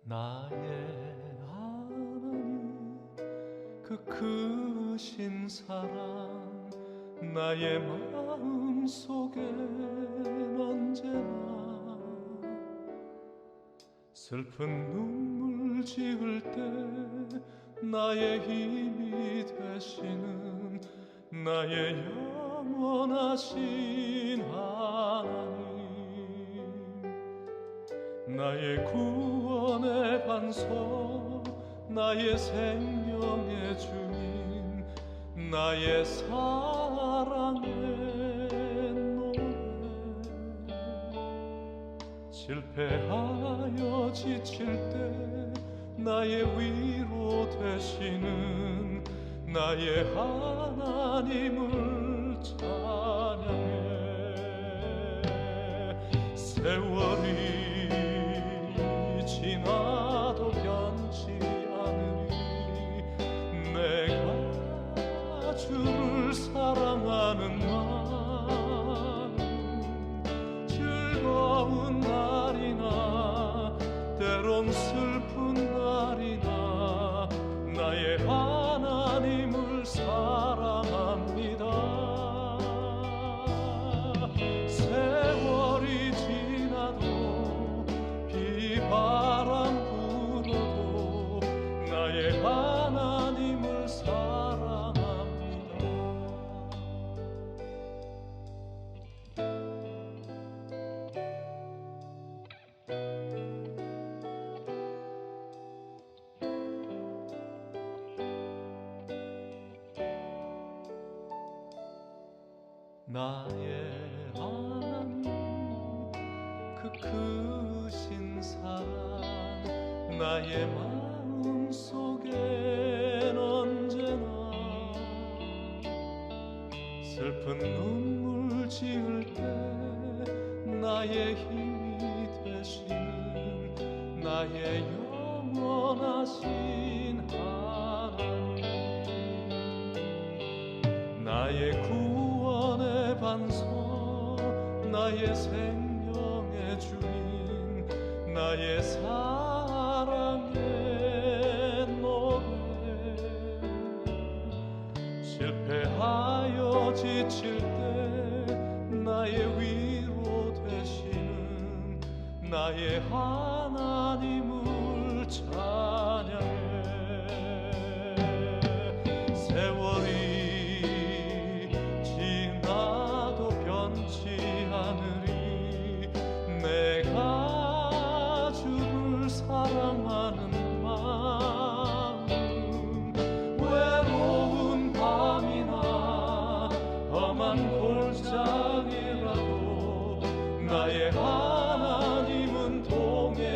나의 하나님 그 크신 사랑 나의 마음속엔 언제나 슬픈 눈물 지을 때 나의 힘이 되시는 나의 영원하신 하나님 나의 구원의 반석 나의 생명의 주인 나의 사랑의 노래 실패하여 지칠 때 나의 위로 되시는 나의 하나님을 찬양해 세월이 지나도 변치 않으리 내가 주를 사랑하는 마음 즐거운 날이나 때론 슬픈 날이나 나의 하나님을 사랑합니다. 세월이 지나도 비바람 불어도 나의 하나님을 사랑합니다. 나의 하나님 그 크신 사랑 나의 마음속엔 언제나 슬픈 눈물 지을 때 나의 힘이 되시는 나의 영원하신 하나님 나의 구원의 반석 나의 생명의 주인 나의 사랑의 노래 실패하여 지칠 때 나의 위로 되시는 나의 하나님을 찬양해 세월이 지나도 변치 않으리 내가 주를 사랑하는 마음 외로운 밤이나 험한 골짜기라도 나의 하나님은 동행하시니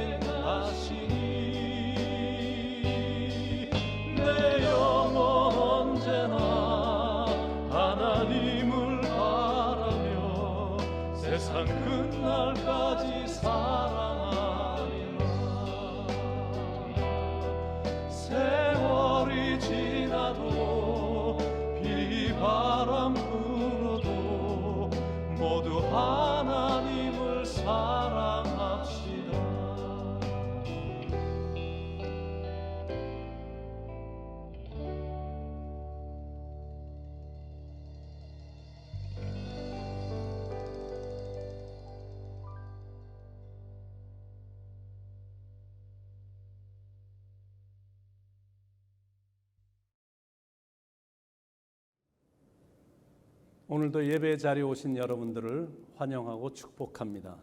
내 영혼 언제나 하나님을 바라며 세상 끝날까지 사랑하리라 세월이 지나도 비바람 불어도 모두 하나님을 사랑합시다. 오늘도 예배 자리에 오신 여러분들을 환영하고 축복합니다.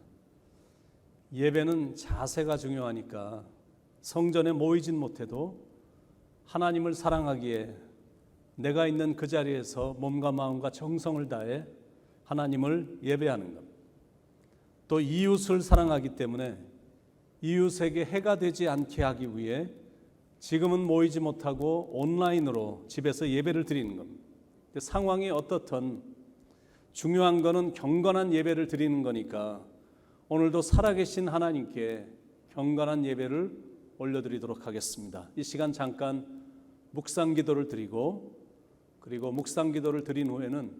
예배는 자세가 중요하니까 성전에 모이진 못해도 하나님을 사랑하기에 내가 있는 그 자리에서 몸과 마음과 정성을 다해 하나님을 예배하는 것. 또 이웃을 사랑하기 때문에 이웃에게 해가 되지 않게 하기 위해 지금은 모이지 못하고 온라인으로 집에서 예배를 드리는 겁니다. 상황이 어떻든 중요한 것은 경건한 예배를 드리는 거니까 오늘도 살아계신 하나님께 경건한 예배를 올려드리도록 하겠습니다. 이 시간 잠깐 묵상 기도를 드리고 그리고 묵상 기도를 드린 후에는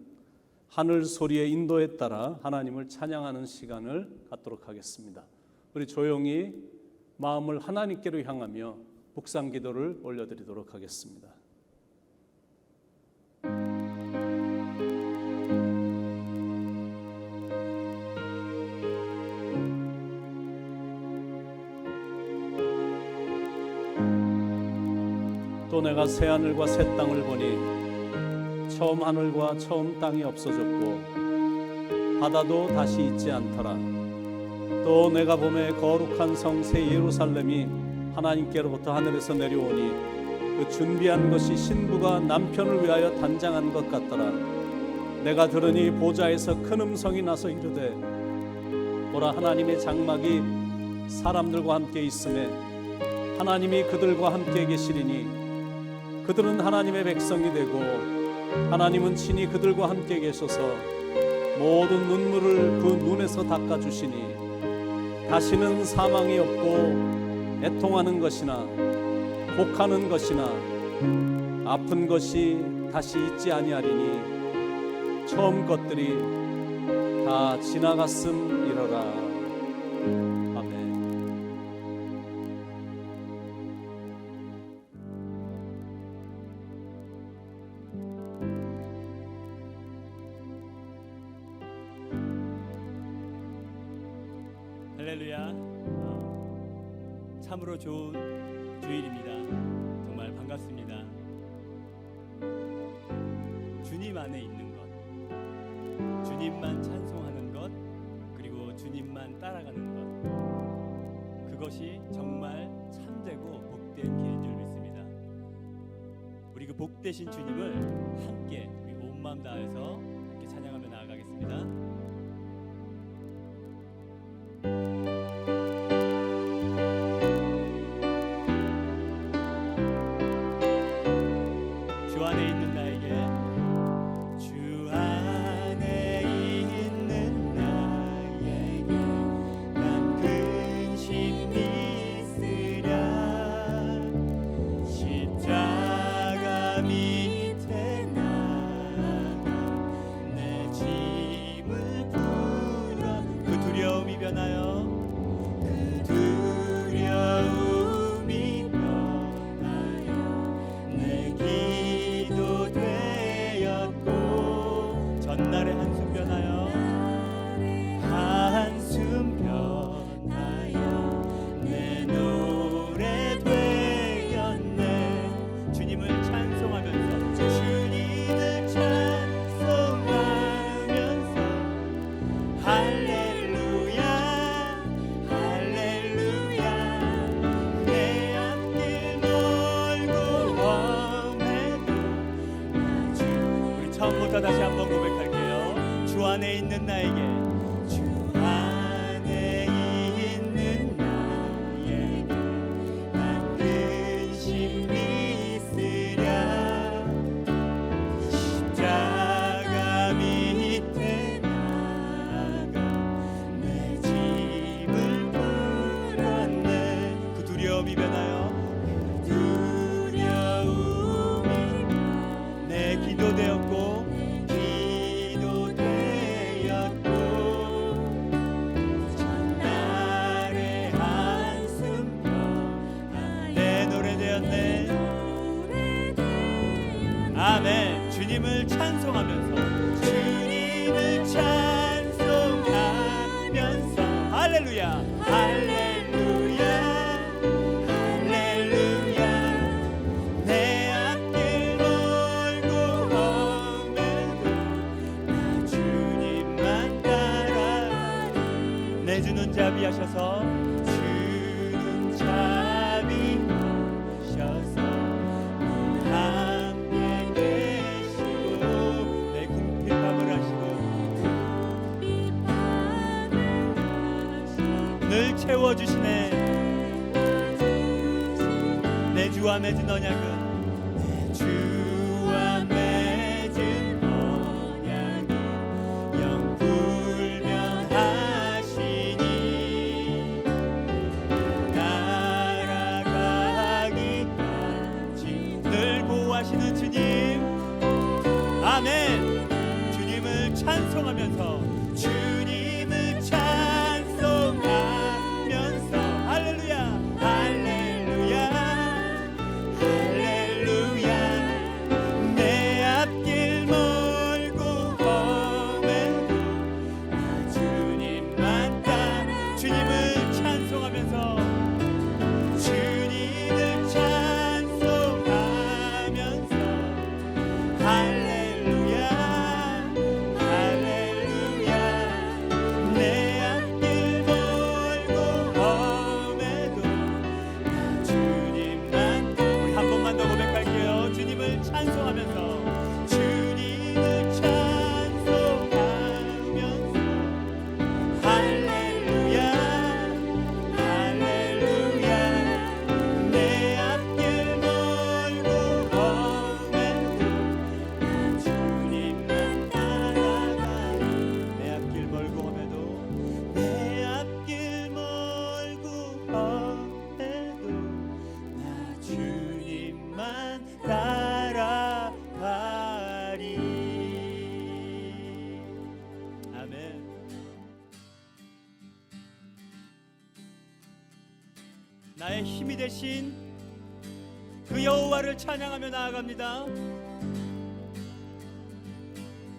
하늘 소리의 인도에 따라 하나님을 찬양하는 시간을 갖도록 하겠습니다. 우리 조용히 마음을 하나님께로 향하며 묵상 기도를 올려드리도록 하겠습니다. 또 내가 새 하늘과 새 땅을 보니 처음 하늘과 처음 땅이 없어졌고 바다도 다시 있지 않더라. 또 내가 보매 거룩한 성 새 예루살렘이 하나님께로부터 하늘에서 내려오니 그 준비한 것이 신부가 남편을 위하여 단장한 것 같더라. 내가 들으니 보좌에서 큰 음성이 나서 이르되 보라, 하나님의 장막이 사람들과 함께 있음에 하나님이 그들과 함께 계시리니 그들은 하나님의 백성이 되고 하나님은 친히 그들과 함께 계셔서 모든 눈물을 그 눈에서 닦아주시니 다시는 사망이 없고 애통하는 것이나 곡하는 것이나 아픈 것이 다시 있지 아니하리니 처음 것들이 다 지나갔음이러라. 아멘. 할렐루야. 참으로 좋은 주일입니다. 정말 반갑습니다. 주님 안에 있는 것, 주님만 찬송하는 것, 그리고 주님만 따라가는 것, 그것이 정말 참되고 복된 길인 줄 믿습니다. 우리 그 복되신 주님을 함께 우리 온 마음 다해서 함께 찬양하며 나아가겠습니다. 주 안에 있는 나에게, 주 안에 있는 나에게 난 근심 있으랴. 십자가 밑에 나가 내 짐을 풀어 그 두려움이 변하여 전날의 한숨 변하여 내 노래 되었네. 주님을 찬송하면서, 주님을 찬송하면서 할렐루야 할렐루야. 내 앞길 멀고 험해도 우리 처음부터 다시 한번 고백할게요. 주 안에 있는 나에게, 주 안에 있는 나에게 난 근심 있으랴. 십자가 밑에 나가 내 짐을 풀었네. 그 두려움이 변하여 내 기도 되었고 전날의 한숨 내 노래 되었네. 아멘. 주님을 찬송하면서, 주님을 찬송하면서 할렐루야 할렐루야 할렐루야. 내 앞길 멀고 험해도 나 주님만 따라. 내 주는 자비하셔서, 주는 자비하셔서 함께 계시고 내 궁핍함을 하시고 늘 채워주시네. 내 주와 맺은 언약은, 내 주와 맺은 언약은 영 불변하시니 날아가기까지 늘 보호하시는 주님. 아멘. 주님을 찬송하면서, 주님을 찬송하면서 할렐루야 아멘. 나의 힘이 되신 그 여호와를 찬양하며 나아갑니다.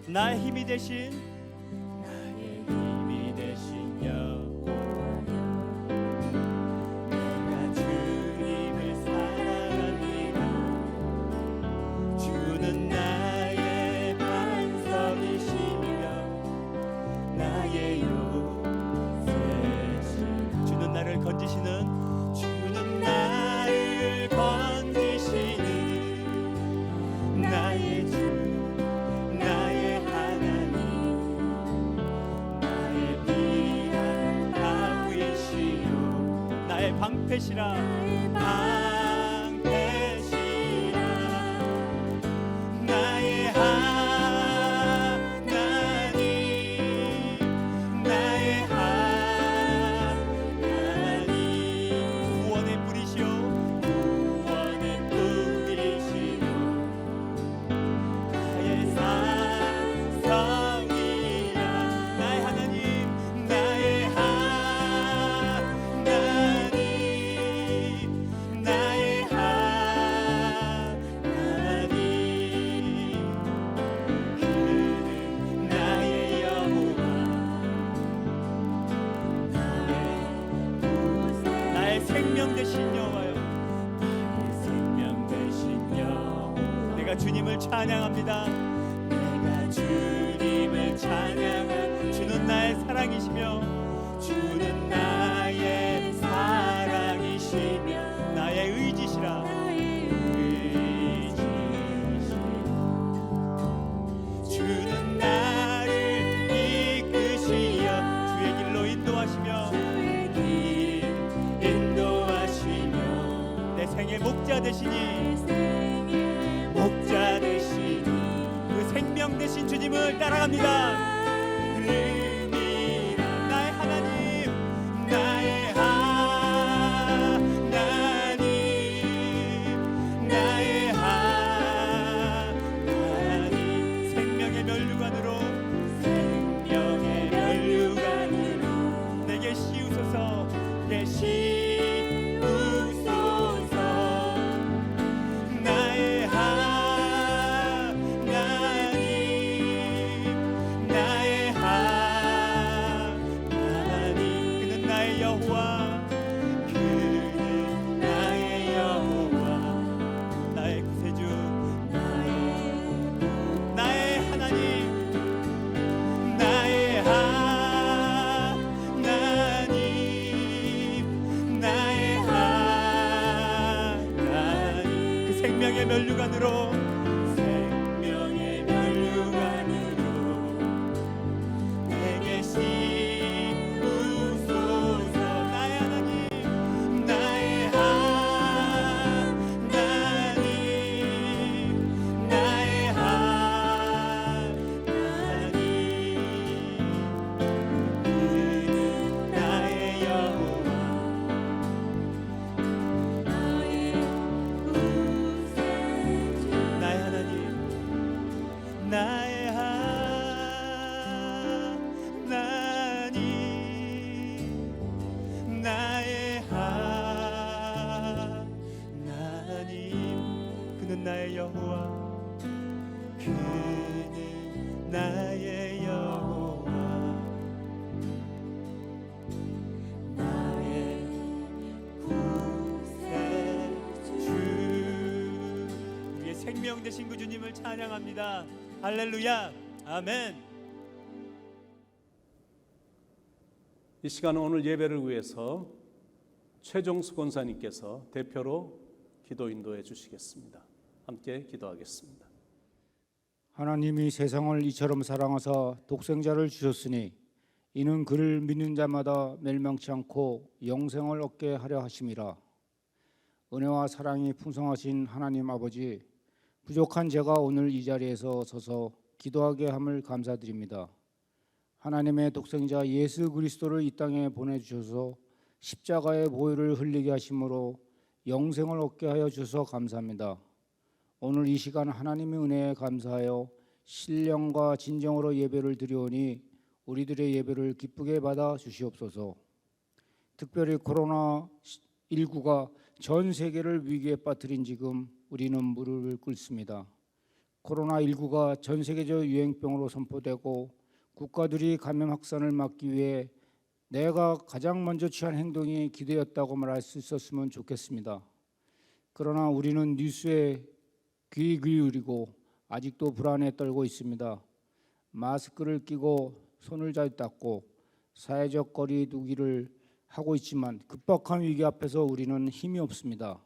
나의 힘이 되신 여호와여, 내가 주님을 사랑합니다. 주는 나의 반석이시며 나의 요새시. 주는 나를 건지시는 나의 주, 나의 하나님, 나의 위한 바위시요, 나의 방패시라, 나의 하나님, 나의 하나님, 구원의 뿌리시오, 구원의 뿌리시오, 생명 되신 여호와여, 나의 생명 되신 여호와. 내가 주님을 찬양합니다. 내가 주님을 찬양한 주는 나의 사랑이시며, 주는 나의 사랑이시며 나의 의지시라, 주는 나를 이끄시어 주의 길로 인도하시며 내 생의 목자 되시니, 목자 되시니 그 생명 되신 주님을 따라갑니다. 나의 하나님, 나의 하나님, 나의 하나님, 생명의 면류관으로, 생명의 면류관으로 내게 씌우소서, 내게 씌우소서. 생명의 면류관으로, 생명의 면류관으로 내게 씌우소서. 나의 하나님, 나의 하나님, 나의 하나님, 그는 나의 여호와, 나의 하나님, 나의 하나님, 그는 나의 여호와, 그는 나의 여호와, 나의 구세주. 우리의 생명 되신 그 주님을 찬양합니다. 할렐루야, 아멘. 이 시간은 오늘 예배를 위해서 최종수 권사님께서 대표로 기도 인도해 주시겠습니다. 함께 기도하겠습니다. 하나님이 세상을 이처럼 사랑하사 독생자를 주셨으니 이는 그를 믿는 자마다 멸망치 않고 영생을 얻게 하려 하심이라. 은혜와 사랑이 풍성하신 하나님 아버지, 부족한 제가 오늘 이 자리에서 서서 기도하게 함을 감사드립니다. 하나님의 독생자 예수 그리스도를 이 땅에 보내주셔서 십자가의 보혈을 흘리게 하심으로 영생을 얻게 하여 주셔서 감사합니다. 오늘 이 시간 하나님의 은혜에 감사하여 신령과 진정으로 예배를 드리오니 우리들의 예배를 기쁘게 받아 주시옵소서. 특별히 코로나19가 전 세계를 위기에 빠뜨린 지금 우리는 무릎을 꿇습니다. 코로나19가 전 세계적 유행병으로 선포되고 국가들이 감염 확산을 막기 위해 내가 가장 먼저 취한 행동이 기도였다고 말할 수 있었으면 좋겠습니다. 그러나 우리는 뉴스에 귀 기울이고 아직도 불안에 떨고 있습니다. 마스크를 끼고 손을 잘 닦고 사회적 거리 두기를 하고 있지만 급박한 위기 앞에서 우리는 힘이 없습니다.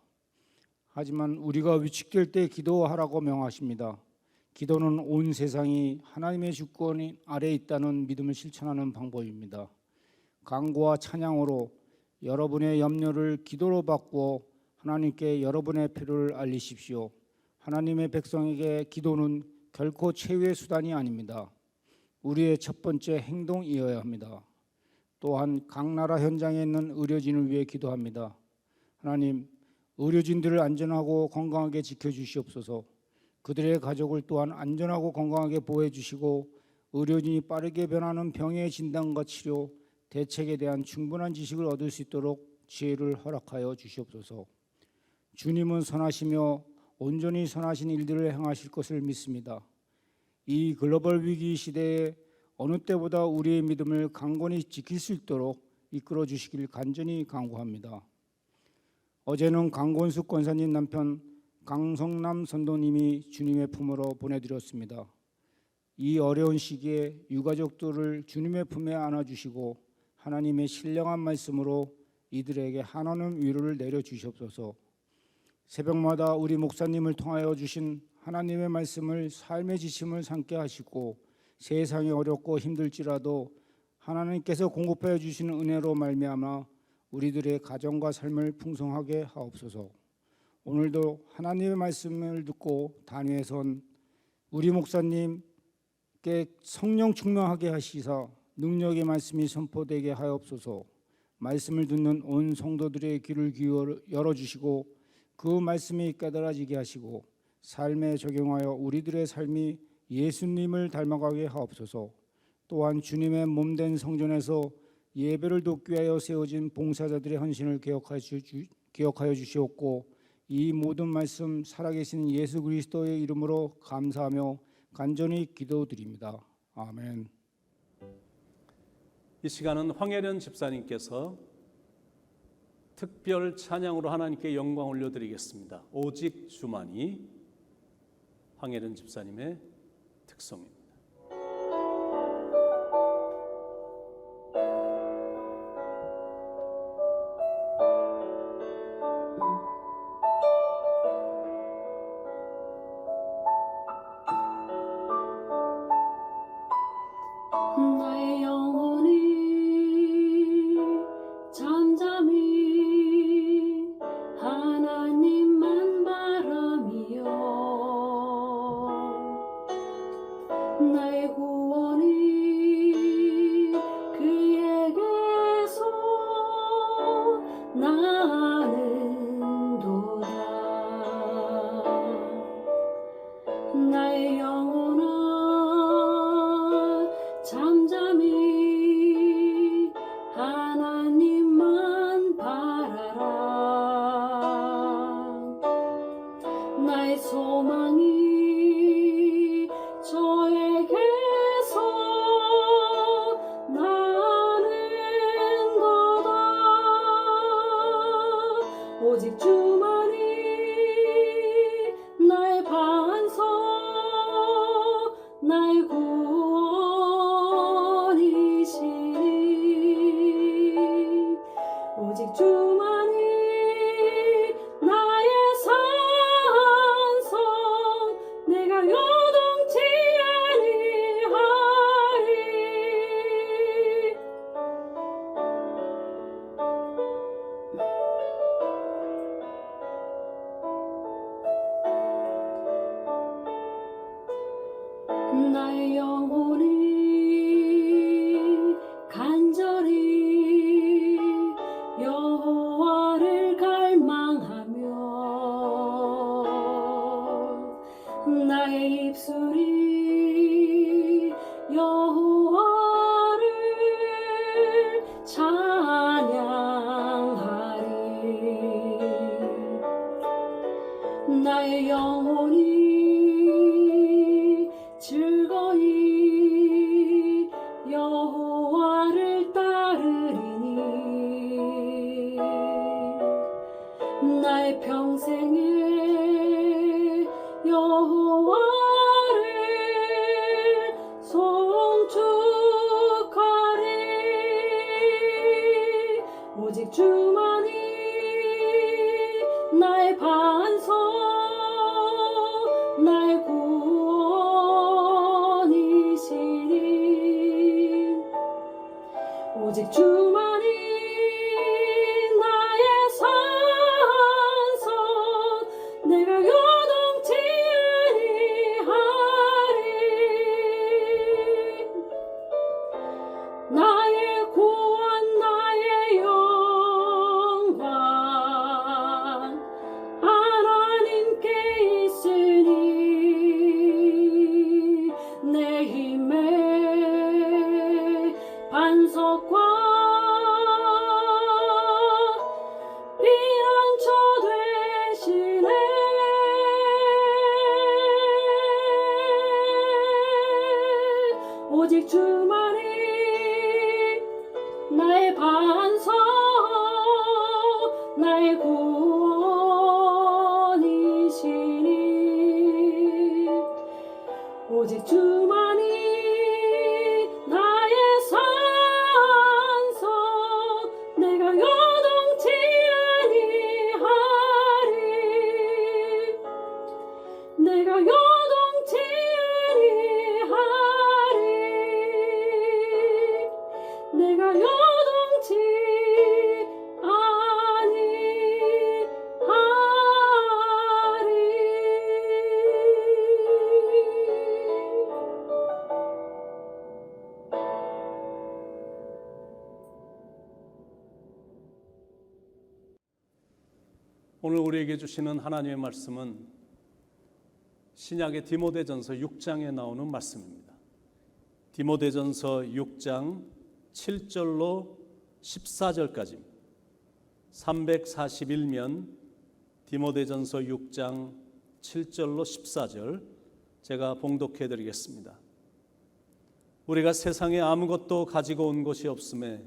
하지만 우리가 위축될 때 기도하라고 명하십니다. 기도는 온 세상이 하나님의 주권 아래에 있다는 믿음을 실천하는 방법입니다. 간구와 찬양으로 여러분의 염려를 기도로 바꾸어 하나님께 여러분의 필요를 알리십시오. 하나님의 백성에게 기도는 결코 최후의 수단이 아닙니다. 우리의 첫 번째 행동이어야 합니다. 또한 각 나라 현장에 있는 의료진을 위해 기도합니다. 하나님, 의료진들을 안전하고 건강하게 지켜주시옵소서. 그들의 가족을 또한 안전하고 건강하게 보호해 주시고 의료진이 빠르게 변하는 병의 진단과 치료, 대책에 대한 충분한 지식을 얻을 수 있도록 지혜를 허락하여 주시옵소서. 주님은 선하시며 온전히 선하신 일들을 행하실 것을 믿습니다. 이 글로벌 위기 시대에 어느 때보다 우리의 믿음을 강건히 지킬 수 있도록 이끌어 주시길 간절히 간구합니다. 어제는 강권숙 권사님 남편 강성남 선도님이 주님의 품으로 보내드렸습니다. 이 어려운 시기에 유가족들을 주님의 품에 안아주시고 하나님의 신령한 말씀으로 이들에게 한없는 위로를 내려주시옵소서. 새벽마다 우리 목사님을 통하여 주신 하나님의 말씀을 삶의 지침을 삼게 하시고 세상이 어렵고 힘들지라도 하나님께서 공급하여 주시는 은혜로 말미암아 우리들의 가정과 삶을 풍성하게 하옵소서. 오늘도 하나님의 말씀을 듣고 단위에 선 우리 목사님께 성령 충만하게 하시사 능력의 말씀이 선포되게 하옵소서. 말씀을 듣는 온 성도들의 귀를 열어주시고 그 말씀이 깨달아지게 하시고 삶에 적용하여 우리들의 삶이 예수님을 닮아가게 하옵소서. 또한 주님의 몸된 성전에서 예배를 돕기 위하여 세워진 봉사자들의 헌신을 기억하여 주시옵고 이 모든 말씀 살아계신 예수 그리스도의 이름으로 감사하며 간절히 기도드립니다. 아멘. 이 시간은 황혜련 집사님께서 특별 찬양으로 하나님께 영광 올려드리겠습니다. 오직 주만이 황혜련 집사님의 특성입니다. 나의 영혼이 잠잠히 하나님만 바라며 나의 구원이 그에게서 나는도다. 나의 영혼아 잠잠히 하나님만 바라라. 나의 소망이 저에게서 나는도다. 오직 주만이 나의 반석 나의 구원이시라. 나의 평생에 여호와를 송축하리. 오직 주만이 나의 반석, 나의 구원이시니. 오직 주만이 나의 산성, 내가 요동치 아니하리. 나의 구원, 나의 영광 하나님께 있으니. 내 힘의 반석과 피난처 되시네. 오직 주만이 나의 반석, 나의 구원이시니. 오직 주만이 나의 산성, 내가 요동치 아니하리. 내가 요동치 아니하리. 내가 요동치 오늘 우리에게 주시는 하나님의 말씀은 신약의 디모데전서 6장에 나오는 말씀입니다. 디모데전서 6장 7절로 14절까지 341면 디모데전서 6장 7절로 14절 제가 봉독해 드리겠습니다. 우리가 세상에 아무것도 가지고 온 것이 없음에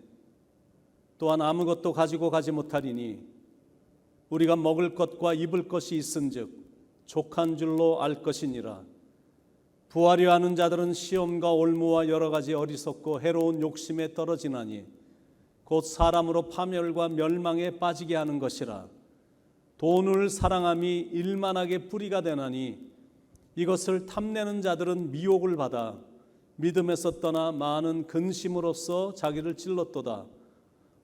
또한 아무것도 가지고 가지 못하리니 우리가 먹을 것과 입을 것이 있은즉 족한 줄로 알 것이니라. 부하려 하는 자들은 시험과 올무와 여러 가지 어리석고 해로운 욕심에 떨어지나니 곧 사람으로 파멸과 멸망에 빠지게 하는 것이라. 돈을 사랑함이 일만하게 뿌리가 되나니 이것을 탐내는 자들은 미혹을 받아 믿음에서 떠나 많은 근심으로써 자기를 찔렀도다.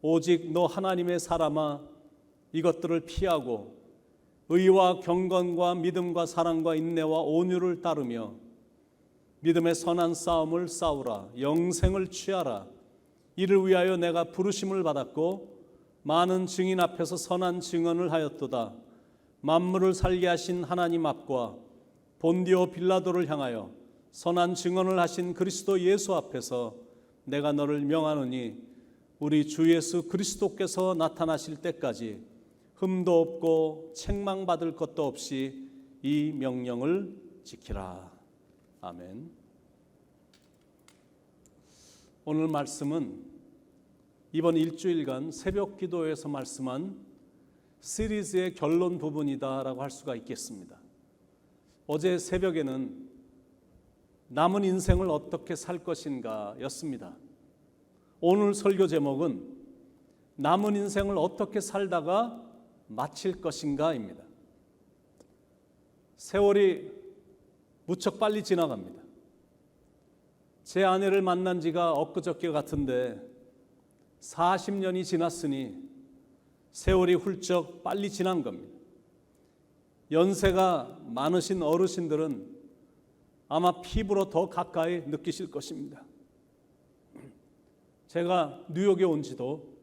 오직 너 하나님의 사람아 이것들을 피하고 의와 경건과 믿음과 사랑과 인내와 온유를 따르며 믿음의 선한 싸움을 싸우라. 영생을 취하라. 이를 위하여 내가 부르심을 받았고 많은 증인 앞에서 선한 증언을 하였도다. 만물을 살게 하신 하나님 앞과 본디오 빌라도를 향하여 선한 증언을 하신 그리스도 예수 앞에서 내가 너를 명하노니 우리 주 예수 그리스도께서 나타나실 때까지 흠도 없고 책망받을 것도 없이 이 명령을 지키라. 아멘. 오늘 말씀은 이번 일주일간 새벽 기도에서 말씀한 시리즈의 결론 부분이다라고 할 수가 있겠습니다. 어제 새벽에는 남은 인생을 어떻게 살 것인가 였습니다. 오늘 설교 제목은 남은 인생을 어떻게 살다가 마칠 것인가입니다. 세월이 무척 빨리 지나갑니다. 제 아내를 만난 지가 엊그저께 같은데 40년이 지났으니 세월이 훌쩍 빨리 지난 겁니다. 연세가 많으신 어르신들은 아마 피부로 더 가까이 느끼실 것입니다. 제가 뉴욕에 온 지도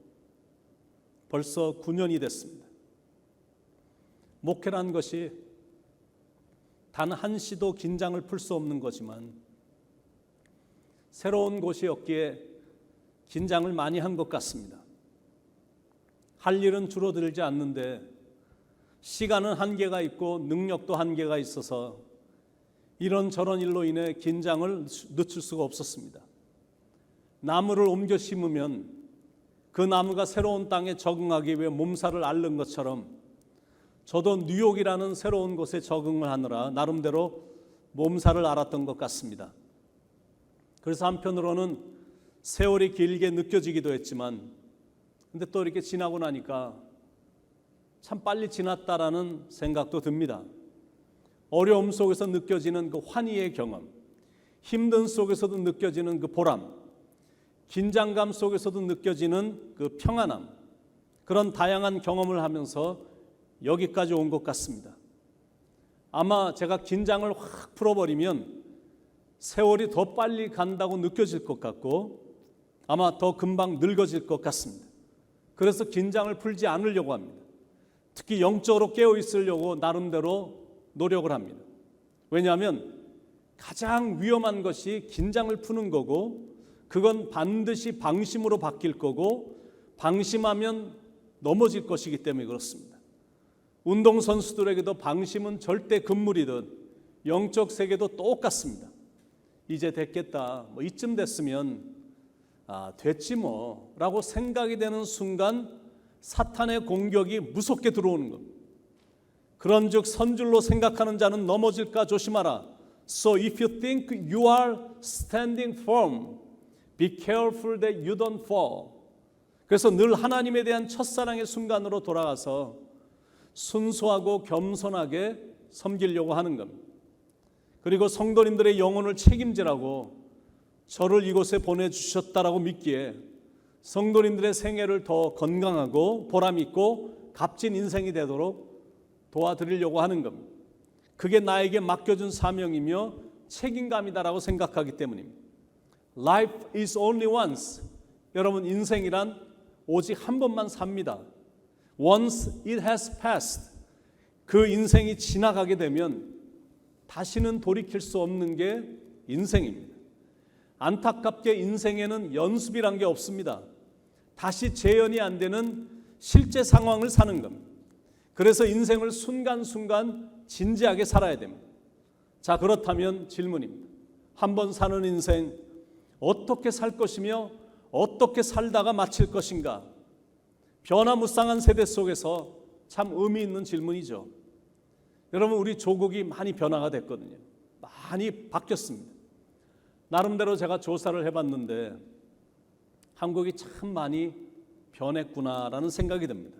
벌써 9년이 됐습니다. 목회란 것이 단 한시도 긴장을 풀 수 없는 거지만 새로운 곳이었기에 긴장을 많이 한 것 같습니다. 할 일은 줄어들지 않는데 시간은 한계가 있고 능력도 한계가 있어서 이런저런 일로 인해 긴장을 늦출 수가 없었습니다. 나무를 옮겨 심으면 그 나무가 새로운 땅에 적응하기 위해 몸살을 앓는 것처럼 저도 뉴욕이라는 새로운 곳에 적응을 하느라 나름대로 몸살을 앓았던 것 같습니다. 그래서 한편으로는 세월이 길게 느껴지기도 했지만 근데 또 이렇게 지나고 나니까 참 빨리 지났다라는 생각도 듭니다. 어려움 속에서 느껴지는 그 환희의 경험, 힘든 속에서도 느껴지는 그 보람, 긴장감 속에서도 느껴지는 그 평안함, 그런 다양한 경험을 하면서 여기까지 온 것 같습니다. 아마 제가 긴장을 확 풀어버리면 세월이 더 빨리 간다고 느껴질 것 같고 아마 더 금방 늙어질 것 같습니다. 그래서 긴장을 풀지 않으려고 합니다. 특히 영적으로 깨어 있으려고 나름대로 노력을 합니다. 왜냐하면 가장 위험한 것이 긴장을 푸는 거고 그건 반드시 방심으로 바뀔 거고 방심하면 넘어질 것이기 때문에 그렇습니다. 운동선수들에게도 방심은 절대 금물이듯 영적 세계도 똑같습니다. 이제 됐겠다, 뭐 이쯤 됐으면 됐지 뭐 라고 생각이 되는 순간 사탄의 공격이 무섭게 들어오는 겁니다. 그런즉 선줄로 생각하는 자는 넘어질까 조심하라. So if you think you are standing firm, be careful that you don't fall. 그래서 늘 하나님에 대한 첫사랑의 순간으로 돌아가서 순수하고 겸손하게 섬기려고 하는 겁니다. 그리고 성도님들의 영혼을 책임지라고 저를 이곳에 보내주셨다라고 믿기에 성도님들의 생애를 더 건강하고 보람있고 값진 인생이 되도록 도와드리려고 하는 겁니다. 그게 나에게 맡겨준 사명이며 책임감이다라고 생각하기 때문입니다. Life is only once. 여러분, 인생이란 오직 한 번만 삽니다. Once it has passed. 그 인생이 지나가게 되면 다시는 돌이킬 수 없는 게 인생입니다. 안타깝게 인생에는 연습이란 게 없습니다. 다시 재현이 안 되는 실제 상황을 사는 겁니다. 그래서 인생을 순간순간 진지하게 살아야 됩니다. 자, 그렇다면 질문입니다. 한 번 사는 인생 어떻게 살 것이며 어떻게 살다가 마칠 것인가? 변화무쌍한 세대 속에서 참 의미 있는 질문이죠. 여러분, 우리 조국이 많이 변화가 됐거든요. 많이 바뀌었습니다. 나름대로 제가 조사를 해봤는데 한국이 참 많이 변했구나라는 생각이 듭니다.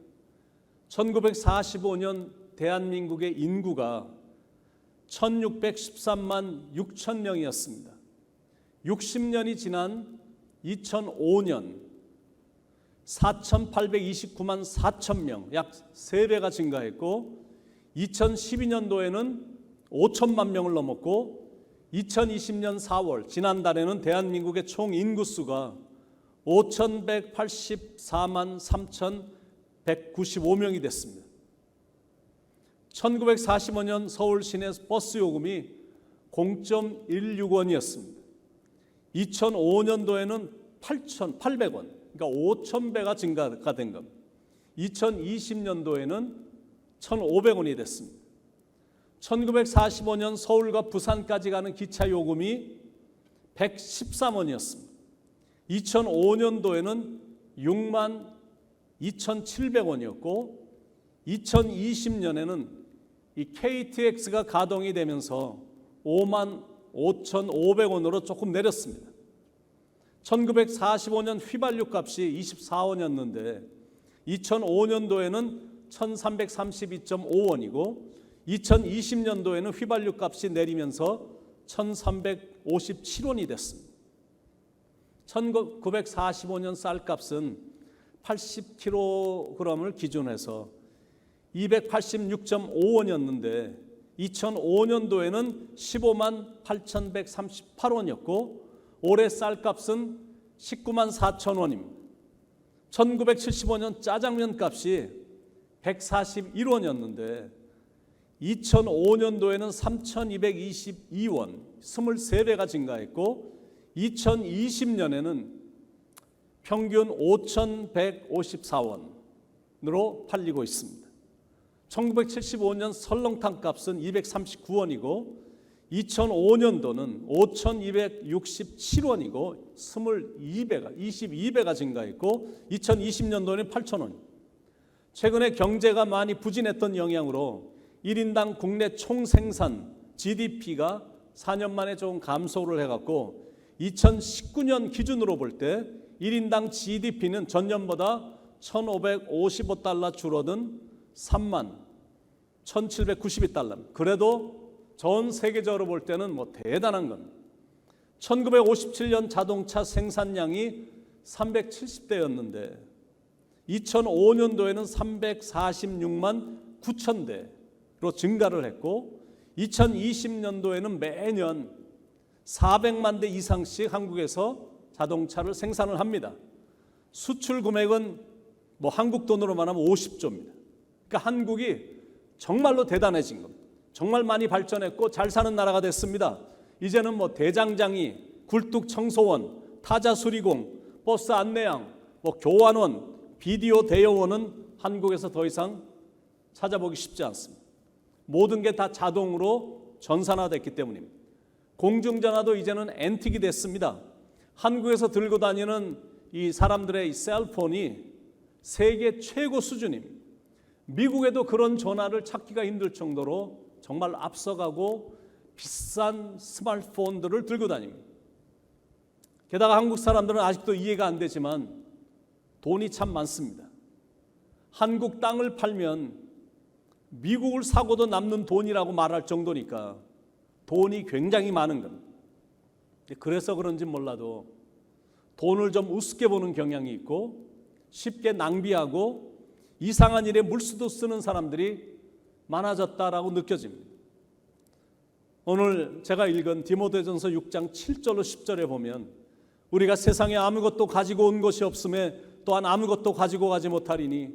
1945년 대한민국의 인구가 1613만 6천 명이었습니다. 60년이 지난 2005년 4829만 4천 명, 약 3배가 증가했고 2012년도에는 5천만 명을 넘었고 2020년 4월 지난달에는 대한민국의 총 인구수가 5,184만 3,195명이 됐습니다. 1945년 서울 시내 버스 요금이 0.16원이었습니다. 2005년도에는 8,800원, 그러니까 5,000배가 증가가 된 겁니다. 2020년도에는 1,500원이 됐습니다. 1945년 서울과 부산까지 가는 기차 요금이 113원이었습니다. 2005년도에는 6만 2,700원이었고 2020년에는 이 KTX가 가동이 되면서 5만 5,500원으로 조금 내렸습니다. 1945년 휘발유 값이 24원이었는데 2005년도에는 1,332.5원이고 2020년도에는 휘발유 값이 내리면서 1,357원이 됐습니다. 1945년 쌀값은 80kg을 기준해서 286.5원이었는데 2005년도에는 15만 8,138원이었고 올해 쌀값은 19만 4천원입니다. 1975년 짜장면 값이 141원이었는데 2005년도에는 3,222원, 23배가 증가했고 2020년에는 평균 5,154원으로 팔리고 있습니다. 1975년 설렁탕 값은 239원이고 2005년도는 5,267원이고 22배가 증가했고 2020년도에는 8,000원. 최근에 경제가 많이 부진했던 영향으로 1인당 국내 총생산 GDP가 4년 만에 좀 감소를 해갖고 2019년 기준으로 볼 때 1인당 GDP는 전년보다 1,555달러 줄어든 3만 1,792달러. 그래도 전 세계적으로 볼 때는 뭐 대단한 겁니다. 1957년 자동차 생산량이 370대였는데 2005년도에는 346만 9천 대로 증가를 했고 2020년도에는 매년 400만 대 이상씩 한국에서 자동차를 생산을 합니다. 수출 금액은 뭐 한국 돈으로 말하면 50조입니다. 그러니까 한국이 정말로 대단해진 겁니다. 정말 많이 발전했고 잘 사는 나라가 됐습니다. 이제는 뭐 대장장이, 굴뚝 청소원, 타자 수리공, 버스 안내양, 뭐 교환원, 비디오 대여원은 한국에서 더 이상 찾아보기 쉽지 않습니다. 모든 게 다 자동으로 전산화됐기 때문입니다. 공중전화도 이제는 앤틱이 됐습니다. 한국에서 들고 다니는 이 사람들의 이 셀폰이 세계 최고 수준입니다. 미국에도 그런 전화를 찾기가 힘들 정도로 정말 앞서가고 비싼 스마트폰들을 들고 다닙니다. 게다가 한국 사람들은 아직도 이해가 안 되지만 돈이 참 많습니다. 한국 땅을 팔면 미국을 사고도 남는 돈이라고 말할 정도니까 돈이 굉장히 많은 겁니다. 그래서 그런지 몰라도 돈을 좀 우습게 보는 경향이 있고 쉽게 낭비하고 이상한 일에 물수도 쓰는 사람들이 많아졌다라고 느껴집니다. 오늘 제가 읽은 디모데전서 6장 7절로 10절에 보면 우리가 세상에 아무것도 가지고 온 것이 없음에 또한 아무것도 가지고 가지 못하리니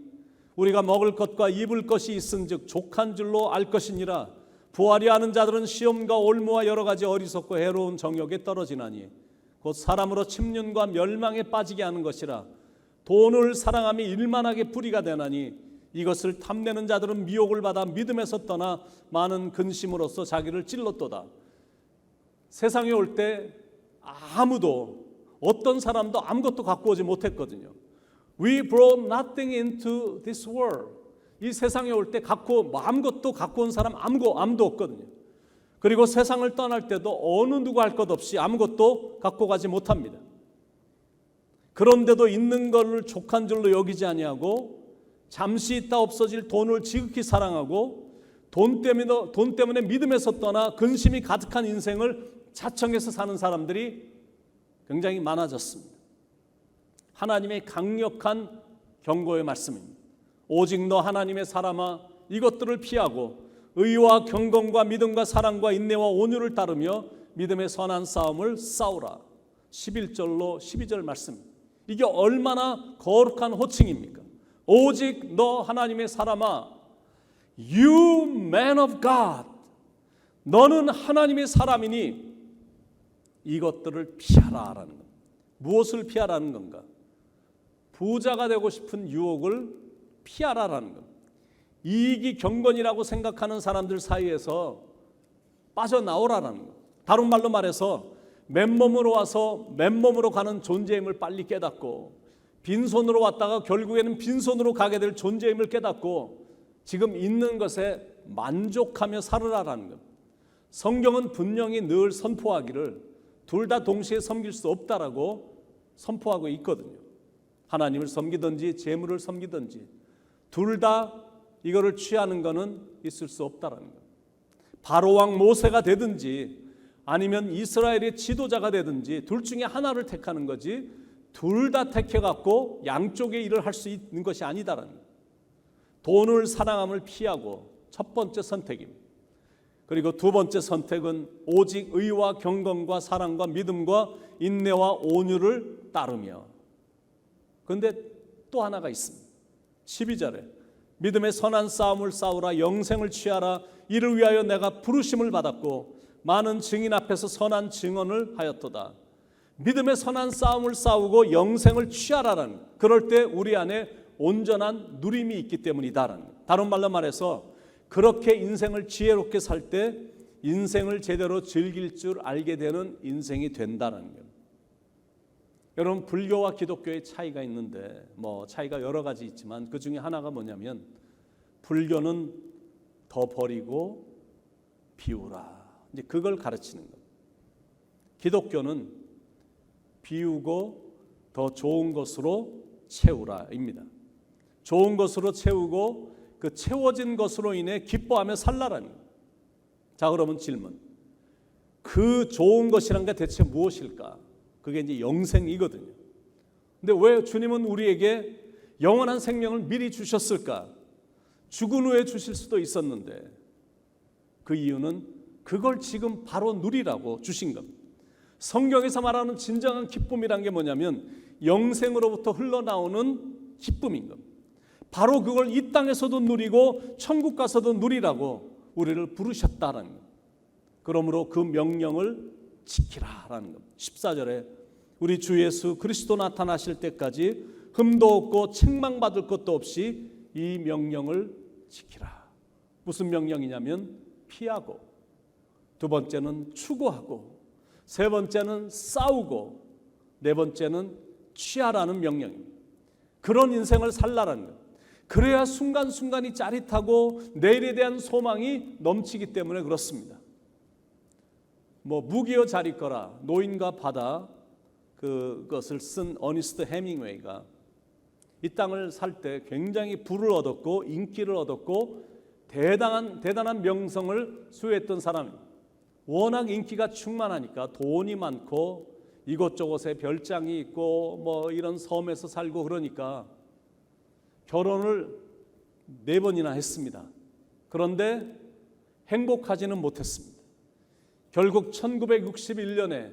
우리가 먹을 것과 입을 것이 있은즉 족한 줄로 알 것이니라. 부하리 하는 자들은 시험과 올무와 여러 가지 어리석고 해로운 정욕에 떨어지나니 곧 사람으로 침륜과 멸망에 빠지게 하는 것이라. 돈을 사랑함이 일만하게 뿌리가 되나니 이것을 탐내는 자들은 미혹을 받아 믿음에서 떠나 많은 근심으로써 자기를 찔렀도다. 세상에 올 때 아무도 어떤 사람도 아무것도 갖고 오지 못했거든요. We brought nothing into this world. 이 세상에 올 때 아무것도 갖고 온 사람 아무도 없거든요. 그리고 세상을 떠날 때도 어느 누구 할 것 없이 아무것도 갖고 가지 못합니다. 그런데도 있는 것을 족한 줄로 여기지 아니하고 잠시 있다 없어질 돈을 지극히 사랑하고 돈 때문에 믿음에서 떠나 근심이 가득한 인생을 자청해서 사는 사람들이 굉장히 많아졌습니다. 하나님의 강력한 경고의 말씀입니다. 오직 너 하나님의 사람아 이것들을 피하고 의와 경건과 믿음과 사랑과 인내와 온유를 따르며 믿음의 선한 싸움을 싸우라. 11절로 12절 말씀입니다. 이게 얼마나 거룩한 호칭입니까? 오직 너 하나님의 사람아, You man of God, 너는 하나님의 사람이니 이것들을 피하라라는 겁니다. 무엇을 피하라는 건가? 부자가 되고 싶은 유혹을 피하라라는 겁니다. 이익이 경건이라고 생각하는 사람들 사이에서 빠져나오라라는 겁니다. 다른 말로 말해서 맨몸으로 와서 맨몸으로 가는 존재임을 빨리 깨닫고 빈손으로 왔다가 결국에는 빈손으로 가게 될 존재임을 깨닫고 지금 있는 것에 만족하며 살으라라는 겁니다. 성경은 분명히 늘 선포하기를 둘 다 동시에 섬길 수 없다라고 선포하고 있거든요. 하나님을 섬기든지 재물을 섬기든지 둘 다 이거를 취하는 것은 있을 수 없다라는 겁니다. 바로왕 모세가 되든지 아니면 이스라엘의 지도자가 되든지 둘 중에 하나를 택하는 거지 둘 다 택해갖고 양쪽의 일을 할 수 있는 것이 아니다라는 거예요. 돈을 사랑함을 피하고 첫 번째 선택입니다. 그리고 두 번째 선택은 오직 의와 경건과 사랑과 믿음과 인내와 온유를 따르며. 그런데 또 하나가 있습니다. 12절에 믿음의 선한 싸움을 싸우라 영생을 취하라 이를 위하여 내가 부르심을 받았고 많은 증인 앞에서 선한 증언을 하였도다. 믿음의 선한 싸움을 싸우고 영생을 취하라는, 그럴 때 우리 안에 온전한 누림이 있기 때문이다라는, 다른 말로 말해서 그렇게 인생을 지혜롭게 살 때 인생을 제대로 즐길 줄 알게 되는 인생이 된다는 거예요. 여러분, 불교와 기독교의 차이가 있는데 차이가 여러 가지 있지만 그 중에 하나가 뭐냐면, 불교는 더 버리고 비우라, 이제 그걸 가르치는 것. 기독교는 비우고 더 좋은 것으로 채우라입니다. 좋은 것으로 채우고 그 채워진 것으로 인해 기뻐하며 살라라는 것. 자, 그러면 질문. 그 좋은 것이란 게 대체 무엇일까? 그게 이제 영생이거든요. 근데 왜 주님은 우리에게 영원한 생명을 미리 주셨을까? 죽은 후에 주실 수도 있었는데, 그 이유는 그걸 지금 바로 누리라고 주신 겁니다. 성경에서 말하는 진정한 기쁨이란 게 뭐냐면 영생으로부터 흘러나오는 기쁨인 겁니다. 바로 그걸 이 땅에서도 누리고 천국 가서도 누리라고 우리를 부르셨다는 겁니다. 그러므로 그 명령을 지키라라는 겁니다. 14절에 우리 주 예수 그리스도 나타나실 때까지 흠도 없고 책망받을 것도 없이 이 명령을 지키라. 무슨 명령이냐면 피하고, 두 번째는 추구하고, 세 번째는 싸우고, 네 번째는 취하라는 명령입니다. 그런 인생을 살라라는 것. 그래야 순간순간이 짜릿하고 내일에 대한 소망이 넘치기 때문에 그렇습니다. 무기여 잘 있거라, 노인과 바다, 그것을 쓴 어니스트 해밍웨이가 이 땅을 살 때 굉장히 부를 얻었고 인기를 얻었고 대단한 명성을 수여했던 사람입니다. 워낙 인기가 충만하니까 돈이 많고 이곳저곳에 별장이 있고 이런 섬에서 살고 그러니까 결혼을 4번이나 했습니다. 그런데 행복하지는 못했습니다. 결국 1961년에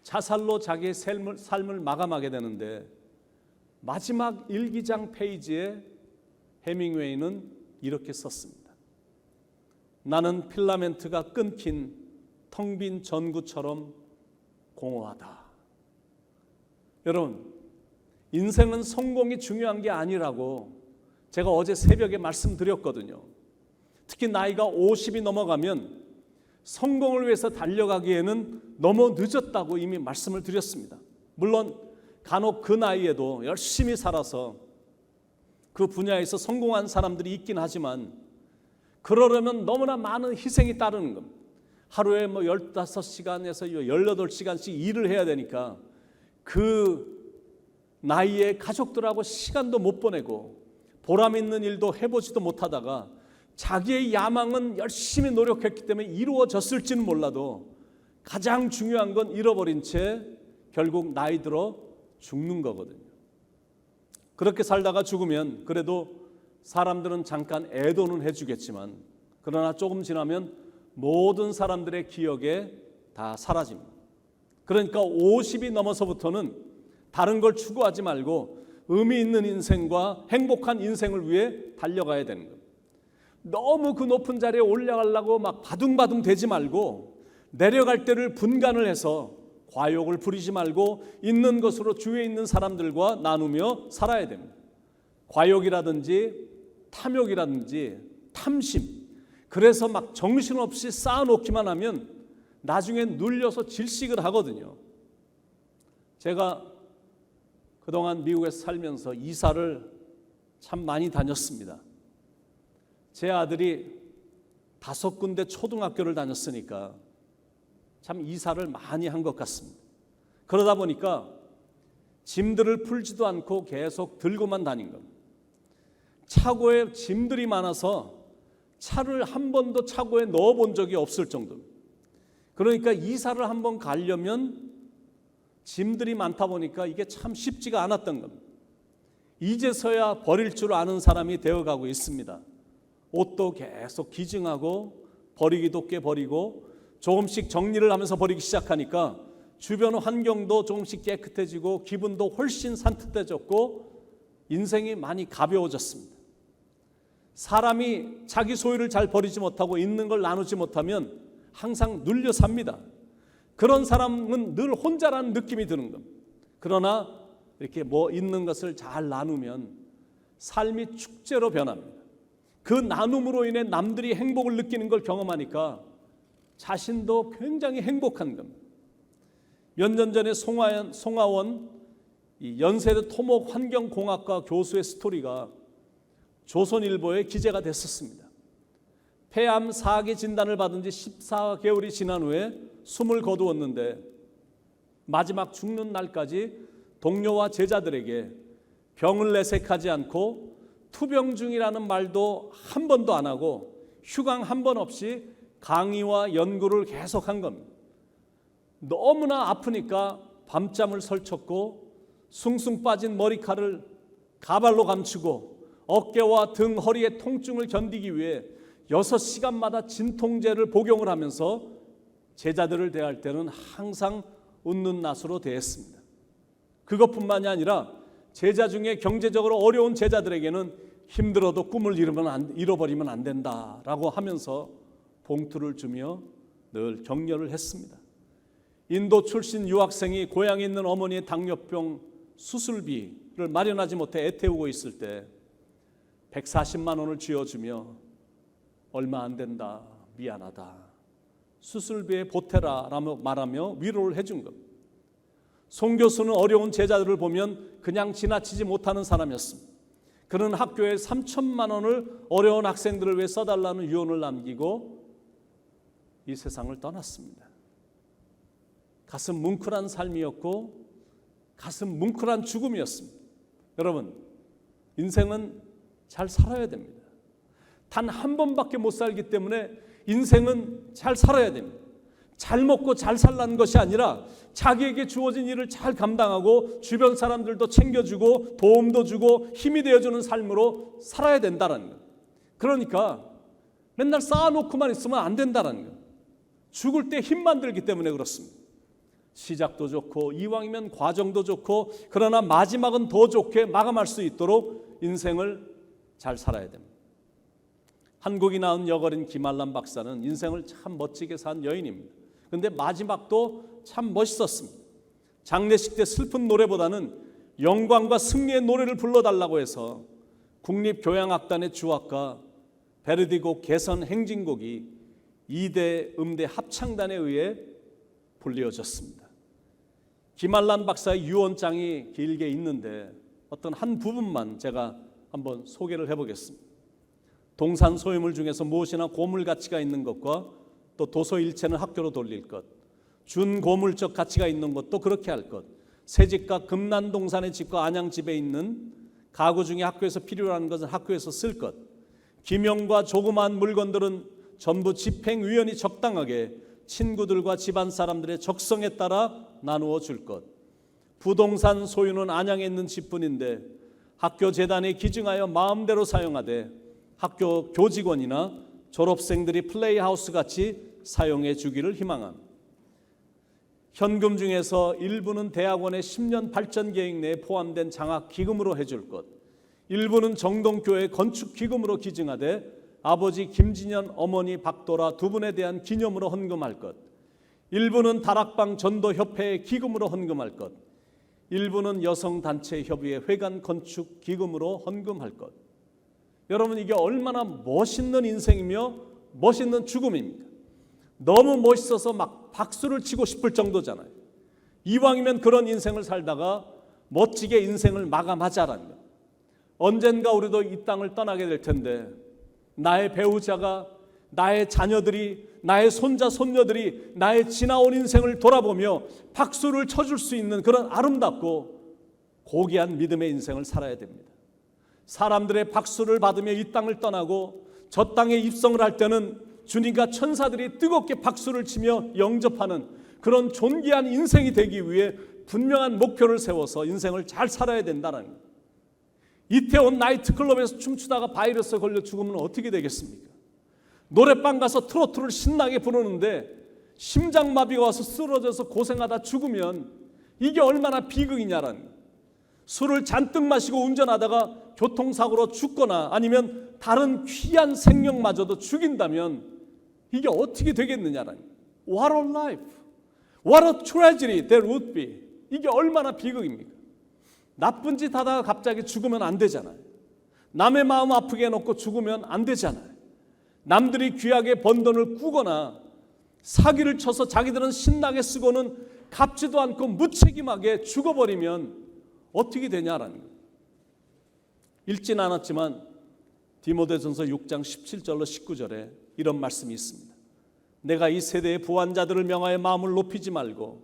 자살로 자기의 삶을 마감하게 되는데, 마지막 일기장 페이지에 해밍웨이는 이렇게 썼습니다. 나는 필라멘트가 끊긴 텅 빈 전구처럼 공허하다. 여러분, 인생은 성공이 중요한 게 아니라고 제가 어제 새벽에 말씀드렸거든요. 특히 나이가 50이 넘어가면 성공을 위해서 달려가기에는 너무 늦었다고 이미 말씀을 드렸습니다. 물론 간혹 그 나이에도 열심히 살아서 그 분야에서 성공한 사람들이 있긴 하지만, 그러려면 너무나 많은 희생이 따르는 겁니다. 하루에 15시간에서 18시간씩 일을 해야 되니까 그 나이에 가족들하고 시간도 못 보내고 보람 있는 일도 해보지도 못하다가 자기의 야망은 열심히 노력했기 때문에 이루어졌을지는 몰라도 가장 중요한 건 잃어버린 채 결국 나이 들어 죽는 거거든요. 그렇게 살다가 죽으면 그래도 사람들은 잠깐 애도는 해주겠지만, 그러나 조금 지나면 모든 사람들의 기억에 다 사라집니다. 그러니까 50이 넘어서부터는 다른 걸 추구하지 말고 의미 있는 인생과 행복한 인생을 위해 달려가야 되는 겁니다. 너무 그 높은 자리에 올라가려고 막 바둥바둥 대지 말고 내려갈 때를 분간을 해서 과욕을 부리지 말고 있는 것으로 주위에 있는 사람들과 나누며 살아야 됩니다. 과욕이라든지 탐욕이라든지 탐심, 그래서 막 정신없이 쌓아놓기만 하면 나중에 눌려서 질식을 하거든요. 제가 그동안 미국에서 살면서 이사를 참 많이 다녔습니다. 제 아들이 5군데 초등학교를 다녔으니까 참 이사를 많이 한 것 같습니다. 그러다 보니까 짐들을 풀지도 않고 계속 들고만 다닌 겁니다. 차고에 짐들이 많아서 차를 한 번도 차고에 넣어본 적이 없을 정도입니다. 그러니까 이사를 한번 가려면 짐들이 많다 보니까 이게 참 쉽지가 않았던 겁니다. 이제서야 버릴 줄 아는 사람이 되어가고 있습니다. 옷도 계속 기증하고 버리기도 꽤 버리고 조금씩 정리를 하면서 버리기 시작하니까 주변 환경도 조금씩 깨끗해지고 기분도 훨씬 산뜻해졌고 인생이 많이 가벼워졌습니다. 사람이 자기 소유를 잘 버리지 못하고 있는 걸 나누지 못하면 항상 눌려 삽니다. 그런 사람은 늘 혼자라는 느낌이 드는 겁니다. 그러나 이렇게 있는 것을 잘 나누면 삶이 축제로 변합니다. 그 나눔으로 인해 남들이 행복을 느끼는 걸 경험하니까 자신도 굉장히 행복한 겁니다. 몇 년 전에 송하원 이 연세대 토목 환경공학과 교수의 스토리가 조선일보에 기재가 됐었습니다. 폐암 4기 진단을 받은 지 14개월이 지난 후에 숨을 거두었는데 마지막 죽는 날까지 동료와 제자들에게 병을 내색하지 않고 투병 중이라는 말도 한 번도 안 하고 휴강 한 번 없이 강의와 연구를 계속한 겁니다. 너무나 아프니까 밤잠을 설쳤고 숭숭 빠진 머리카락을 가발로 감추고 어깨와 등, 허리의 통증을 견디기 위해 6시간마다 진통제를 복용을 하면서 제자들을 대할 때는 항상 웃는 낯으로 대했습니다. 그것뿐만이 아니라 제자 중에 경제적으로 어려운 제자들에게는 힘들어도 꿈을 잃어버리면 안 된다라고 하면서 봉투를 주며 늘 격려를 했습니다. 인도 출신 유학생이 고향에 있는 어머니의 당뇨병 수술비를 마련하지 못해 애태우고 있을 때 140만 원을 쥐어주며 얼마 안 된다, 미안하다, 수술비에 보태라 라며 말하며 위로를 해준 겁니다. 송 교수는 어려운 제자들을 보면 그냥 지나치지 못하는 사람이었습니다. 그는 학교에 3천만 원을 어려운 학생들을 위해 써달라는 유언을 남기고 이 세상을 떠났습니다. 가슴 뭉클한 삶이었고 가슴 뭉클한 죽음이었습니다. 여러분, 인생은 잘 살아야 됩니다. 단 한 번밖에 못 살기 때문에 인생은 잘 살아야 됩니다. 잘 먹고 잘 살라는 것이 아니라 자기에게 주어진 일을 잘 감당하고 주변 사람들도 챙겨주고 도움도 주고 힘이 되어주는 삶으로 살아야 된다는 거예요. 그러니까 맨날 쌓아놓고만 있으면 안 된다는 거예요. 죽을 때 힘만 들기 때문에 그렇습니다. 시작도 좋고 이왕이면 과정도 좋고 그러나 마지막은 더 좋게 마감할 수 있도록 인생을 잘 살아야 됩니다. 한국이 낳은 여걸인 김알람 박사는 인생을 참 멋지게 산 여인입니다. 그런데 마지막도 참 멋있었습니다. 장례식 때 슬픈 노래보다는 영광과 승리의 노래를 불러달라고 해서 국립교향악단의 주악가 베르디곡 개선 행진곡이 2대 음대 합창단에 의해 불리어졌습니다. 김알람 박사의 유언장이 길게 있는데 어떤 한 부분만 제가 한번 소개를 해보겠습니다. 동산 소유물 중에서 무엇이나 고물 가치가 있는 것과 또 도서 일체는 학교로 돌릴 것, 준고물적 가치가 있는 것도 그렇게 할 것, 새집과 금난동산의 집과 안양집에 있는 가구 중에 학교에서 필요한 것은 학교에서 쓸 것, 기명과 조그마한 물건들은 전부 집행위원이 적당하게 친구들과 집안 사람들의 적성에 따라 나누어 줄 것, 부동산 소유는 안양에 있는 집뿐인데 학교 재단에 기증하여 마음대로 사용하되 학교 교직원이나 졸업생들이 플레이하우스 같이 사용해 주기를 희망합니다. 현금 중에서 일부는 대학원의 10년 발전 계획 내에 포함된 장학 기금으로 해줄 것, 일부는 정동교회 건축 기금으로 기증하되 아버지 김진현, 어머니 박도라 두 분에 대한 기념으로 헌금할 것, 일부는 다락방 전도협회의 기금으로 헌금할 것, 일부는 여성단체협의회 회관 건축 기금으로 헌금할 것. 여러분, 이게 얼마나 멋있는 인생이며 멋있는 죽음입니까? 너무 멋있어서 막 박수를 치고 싶을 정도잖아요. 이왕이면 그런 인생을 살다가 멋지게 인생을 마감하자라는 거예요. 언젠가 우리도 이 땅을 떠나게 될 텐데 나의 배우자가, 나의 자녀들이, 나의 손자, 손녀들이 나의 지나온 인생을 돌아보며 박수를 쳐줄 수 있는 그런 아름답고 고귀한 믿음의 인생을 살아야 됩니다. 사람들의 박수를 받으며 이 땅을 떠나고 저 땅에 입성을 할 때는 주님과 천사들이 뜨겁게 박수를 치며 영접하는 그런 존귀한 인생이 되기 위해 분명한 목표를 세워서 인생을 잘 살아야 된다는 거예요. 이태원 나이트클럽에서 춤추다가 바이러스에 걸려 죽으면 어떻게 되겠습니까? 노래방 가서 트로트를 신나게 부르는데 심장마비가 와서 쓰러져서 고생하다 죽으면 이게 얼마나 비극이냐라는 거예요. 술을 잔뜩 마시고 운전하다가 교통사고로 죽거나 아니면 다른 귀한 생명마저도 죽인다면 이게 어떻게 되겠느냐라는 거예요. What a life, what a tragedy there would be. 이게 얼마나 비극입니까? 나쁜 짓 하다가 갑자기 죽으면 안 되잖아요. 남의 마음 아프게 해놓고 죽으면 안 되잖아요. 남들이 귀하게 번 돈을 꾸거나 사기를 쳐서 자기들은 신나게 쓰고는 갚지도 않고 무책임하게 죽어버리면 어떻게 되냐라는 거예요. 읽진 않았지만 디모데전서 6장 17절로 19절에 이런 말씀이 있습니다. 내가 이 세대의 부한자들을 명하여 마음을 높이지 말고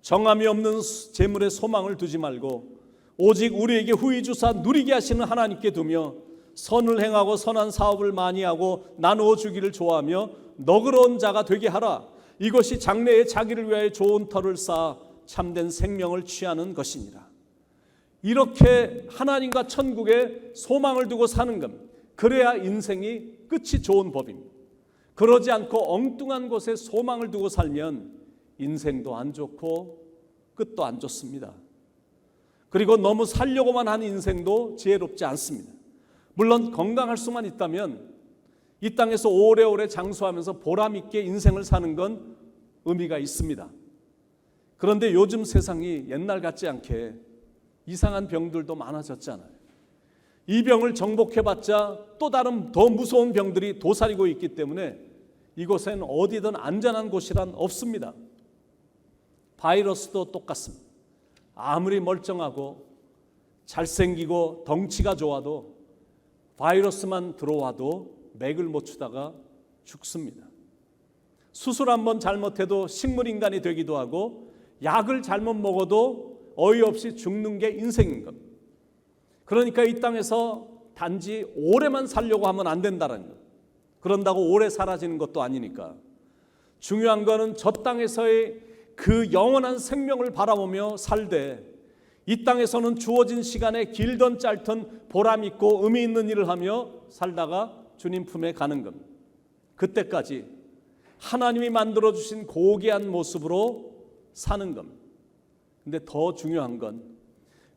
정함이 없는 재물에 소망을 두지 말고 오직 우리에게 후히 주사 누리게 하시는 하나님께 두며 선을 행하고 선한 사업을 많이 하고 나누어 주기를 좋아하며 너그러운 자가 되게 하라. 이것이 장래에 자기를 위하여 좋은 터를 쌓아 참된 생명을 취하는 것이니라. 이렇게 하나님과 천국에 소망을 두고 사는 것, 그래야 인생이 끝이 좋은 법입니다. 그러지 않고 엉뚱한 곳에 소망을 두고 살면 인생도 안 좋고 끝도 안 좋습니다. 그리고 너무 살려고만 하는 인생도 지혜롭지 않습니다. 물론 건강할 수만 있다면 이 땅에서 오래오래 장수하면서 보람 있게 인생을 사는 건 의미가 있습니다. 그런데 요즘 세상이 옛날 같지 않게 이상한 병들도 많아졌잖아요. 이 병을 정복해봤자 또 다른 더 무서운 병들이 도사리고 있기 때문에 이곳엔 어디든 안전한 곳이란 없습니다. 바이러스도 똑같습니다. 아무리 멀쩡하고 잘생기고 덩치가 좋아도 바이러스만 들어와도 맥을 못 추다가 죽습니다. 수술 한번 잘못해도 식물인간이 되기도 하고 약을 잘못 먹어도 어이없이 죽는 게 인생인 겁니다. 그러니까 이 땅에서 단지 오래만 살려고 하면 안 된다는 것. 그런다고 오래 사라지는 것도 아니니까 중요한 거는 저 땅에서의 그 영원한 생명을 바라보며 살되 이 땅에서는 주어진 시간에 길든 짧든 보람 있고 의미 있는 일을 하며 살다가 주님 품에 가는 겁니다. 그때까지 하나님이 만들어주신 고귀한 모습으로 사는 겁니다. 근데 더 중요한 건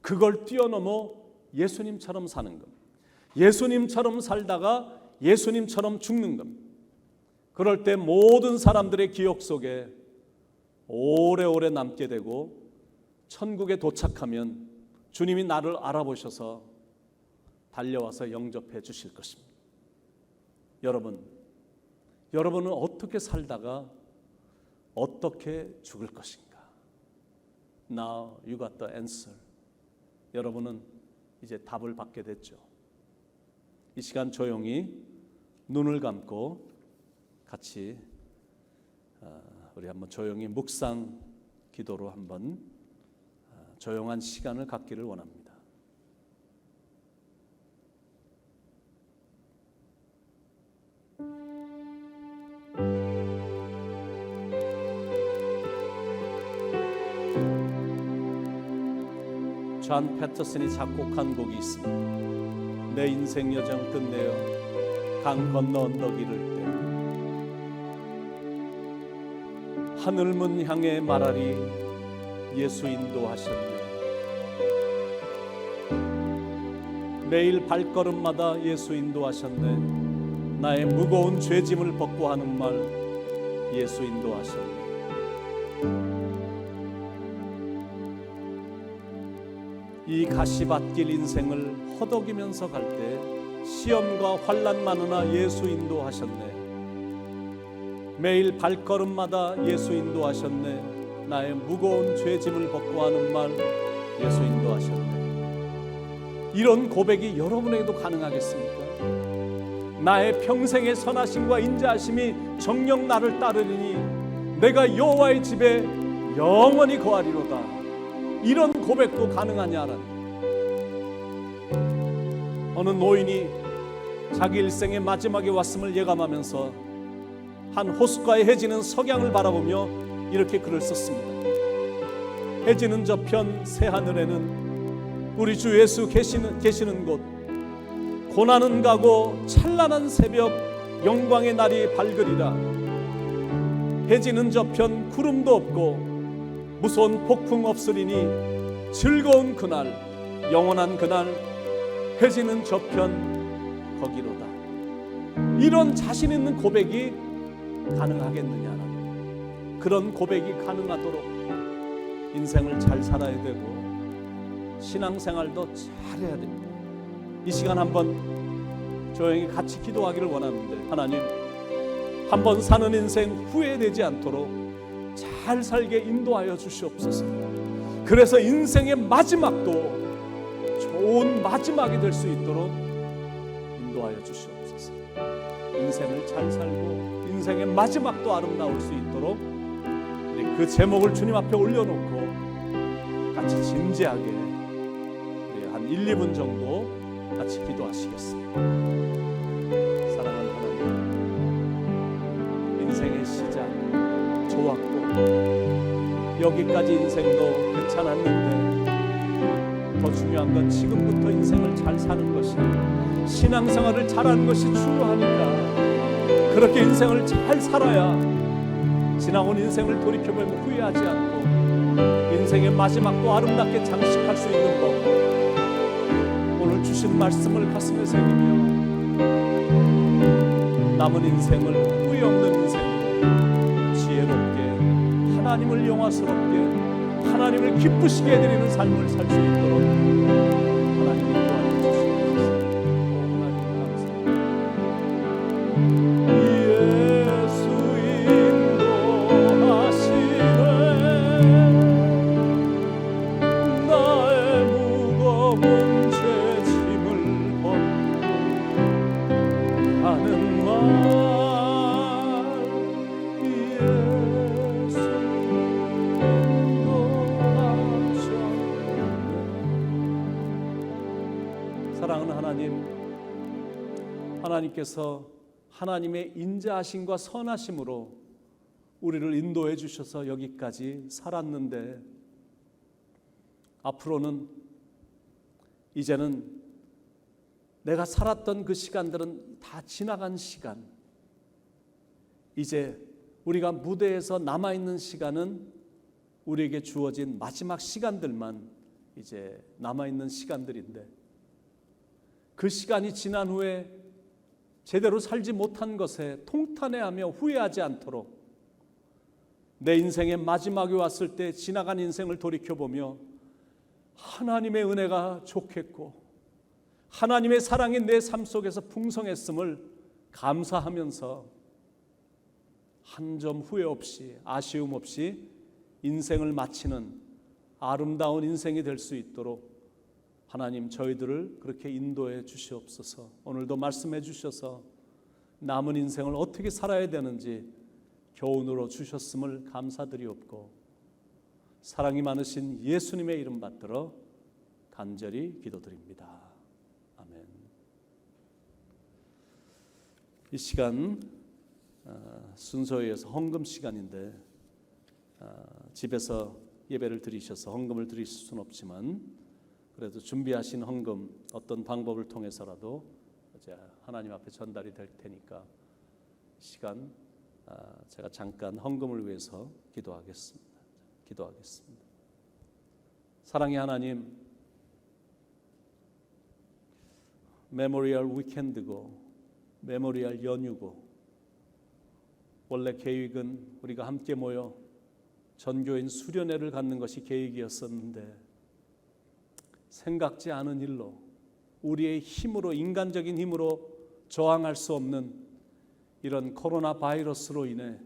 그걸 뛰어넘어 예수님처럼 사는 겁니다. 예수님처럼 살다가 예수님처럼 죽는 겁니다. 그럴 때 모든 사람들의 기억 속에 오래오래 남게 되고 천국에 도착하면 주님이 나를 알아보셔서 달려와서 영접해 주실 것입니다. 여러분은 어떻게 살다가 어떻게 죽을 것인가? Now you got the answer. 여러분은 이제 답을 받게 됐죠. 이 시간 조용히 눈을 감고 같이 우리 한번 조용히 묵상 기도로 한번 조용한 시간을 갖기를 원합니다. 존 패터슨이 작곡한 곡이 있습니다. 내 인생 여정 끝내어 강 건너 언덕 이를 때 하늘문 향해 말하리 예수 인도하셨네. 매일 발걸음마다 예수 인도하셨네. 나의 무거운 죄짐을 벗고 하는 말 예수 인도하셨네. 이 가시밭길 인생을 허덕이면서 갈 때 시험과 환난 많으나 예수 인도하셨네. 매일 발걸음마다 예수 인도하셨네. 나의 무거운 죄짐을 벗고 하는 말 예수 인도하셨네. 이런 고백이 여러분에게도 가능하겠습니까? 나의 평생의 선하심과 인자하심이 정녕 나를 따르리니 내가 여호와의 집에 영원히 거하리로다. 이런 고백도 가능하냐라는. 어느 노인이 자기 일생의 마지막에 왔음을 예감하면서 한 호숫가에 해지는 석양을 바라보며 이렇게 글을 썼습니다. 해지는 저편 새하늘에는 우리 주 예수 계시는 곳, 고난은 가고 찬란한 새벽 영광의 날이 밝으리라. 해지는 저편 구름도 없고 무서운 폭풍 없으리니 즐거운 그날 영원한 그날 해지는 저편 거기로다. 이런 자신 있는 고백이 가능하겠느냐라는, 그런 고백이 가능하도록 인생을 잘 살아야 되고 신앙생활도 잘해야 됩니다. 이 시간 한번 조용히 같이 기도하기를 원하는데, 하나님, 한번 사는 인생 후회되지 않도록 잘 살게 인도하여 주시옵소서. 그래서 인생의 마지막도 좋은 마지막이 될 수 있도록 인도하여 주시옵소서. 인생을 잘 살고 인생의 마지막도 아름다울 수 있도록 우리 그 제목을 주님 앞에 올려놓고 같이 진지하게 우리 한 1, 2분 정도 같이 기도하시겠습니다. 사랑하는 하나님, 인생의 시작 좋았고 여기까지 인생도 괜찮았는데 더 중요한 건 지금부터 인생을 잘 사는 것이, 신앙생활을 잘하는 것이 중요하니까 그렇게 인생을 잘 살아야 지나온 인생을 돌이켜보면 후회하지 않고 인생의 마지막도 아름답게 장식할 수 있는 법, 오늘 주신 말씀을 가슴에 새기며 남은 인생을 후회 없는 인생으로 지혜롭게 하나님을 영화스럽게 하나님을 기쁘시게 해드리는 삶을 살 수 있도록 하나님이 도와주시옵소서. 하나님 감사합니다. 예수 인도하시네 나의 무거운 죄짐을 벗고 하는 말 사랑하는 하나님, 하나님께서 하나님의 인자하심과 선하심으로 우리를 인도해 주셔서 여기까지 살았는데 앞으로는 이제는 내가 살았던 그 시간들은 다 지나간 시간, 이제 우리가 무대에서 남아있는 시간은 우리에게 주어진 마지막 시간들만 이제 남아있는 시간들인데 그 시간이 지난 후에 제대로 살지 못한 것에 통탄해하며 후회하지 않도록 내 인생의 마지막이 왔을 때 지나간 인생을 돌이켜보며 하나님의 은혜가 좋겠고 하나님의 사랑이 내 삶 속에서 풍성했음을 감사하면서 한 점 후회 없이 아쉬움 없이 인생을 마치는 아름다운 인생이 될 수 있도록 하나님 저희들을 그렇게 인도해 주시옵소서. 오늘도 말씀해 주셔서 남은 인생을 어떻게 살아야 되는지 교훈으로 주셨음을 감사드리옵고 사랑이 많으신 예수님의 이름 받들어 간절히 기도드립니다. 아멘. 이 시간 순서에 의해서 헌금 시간인데 집에서 예배를 드리셔서 헌금을 드리실 수는 없지만 그래도 준비하신 헌금 어떤 방법을 통해서라도 이제 하나님 앞에 전달이 될 테니까 시간 제가 잠깐 헌금을 위해서 기도하겠습니다. 사랑의 하나님, 메모리얼 위켄드고 메모리얼 연휴고 원래 계획은 우리가 함께 모여 전교인 수련회를 갖는 것이 계획이었었는데 생각지 않은 일로 우리의 힘으로 인간적인 힘으로 저항할 수 없는 이런 코로나 바이러스로 인해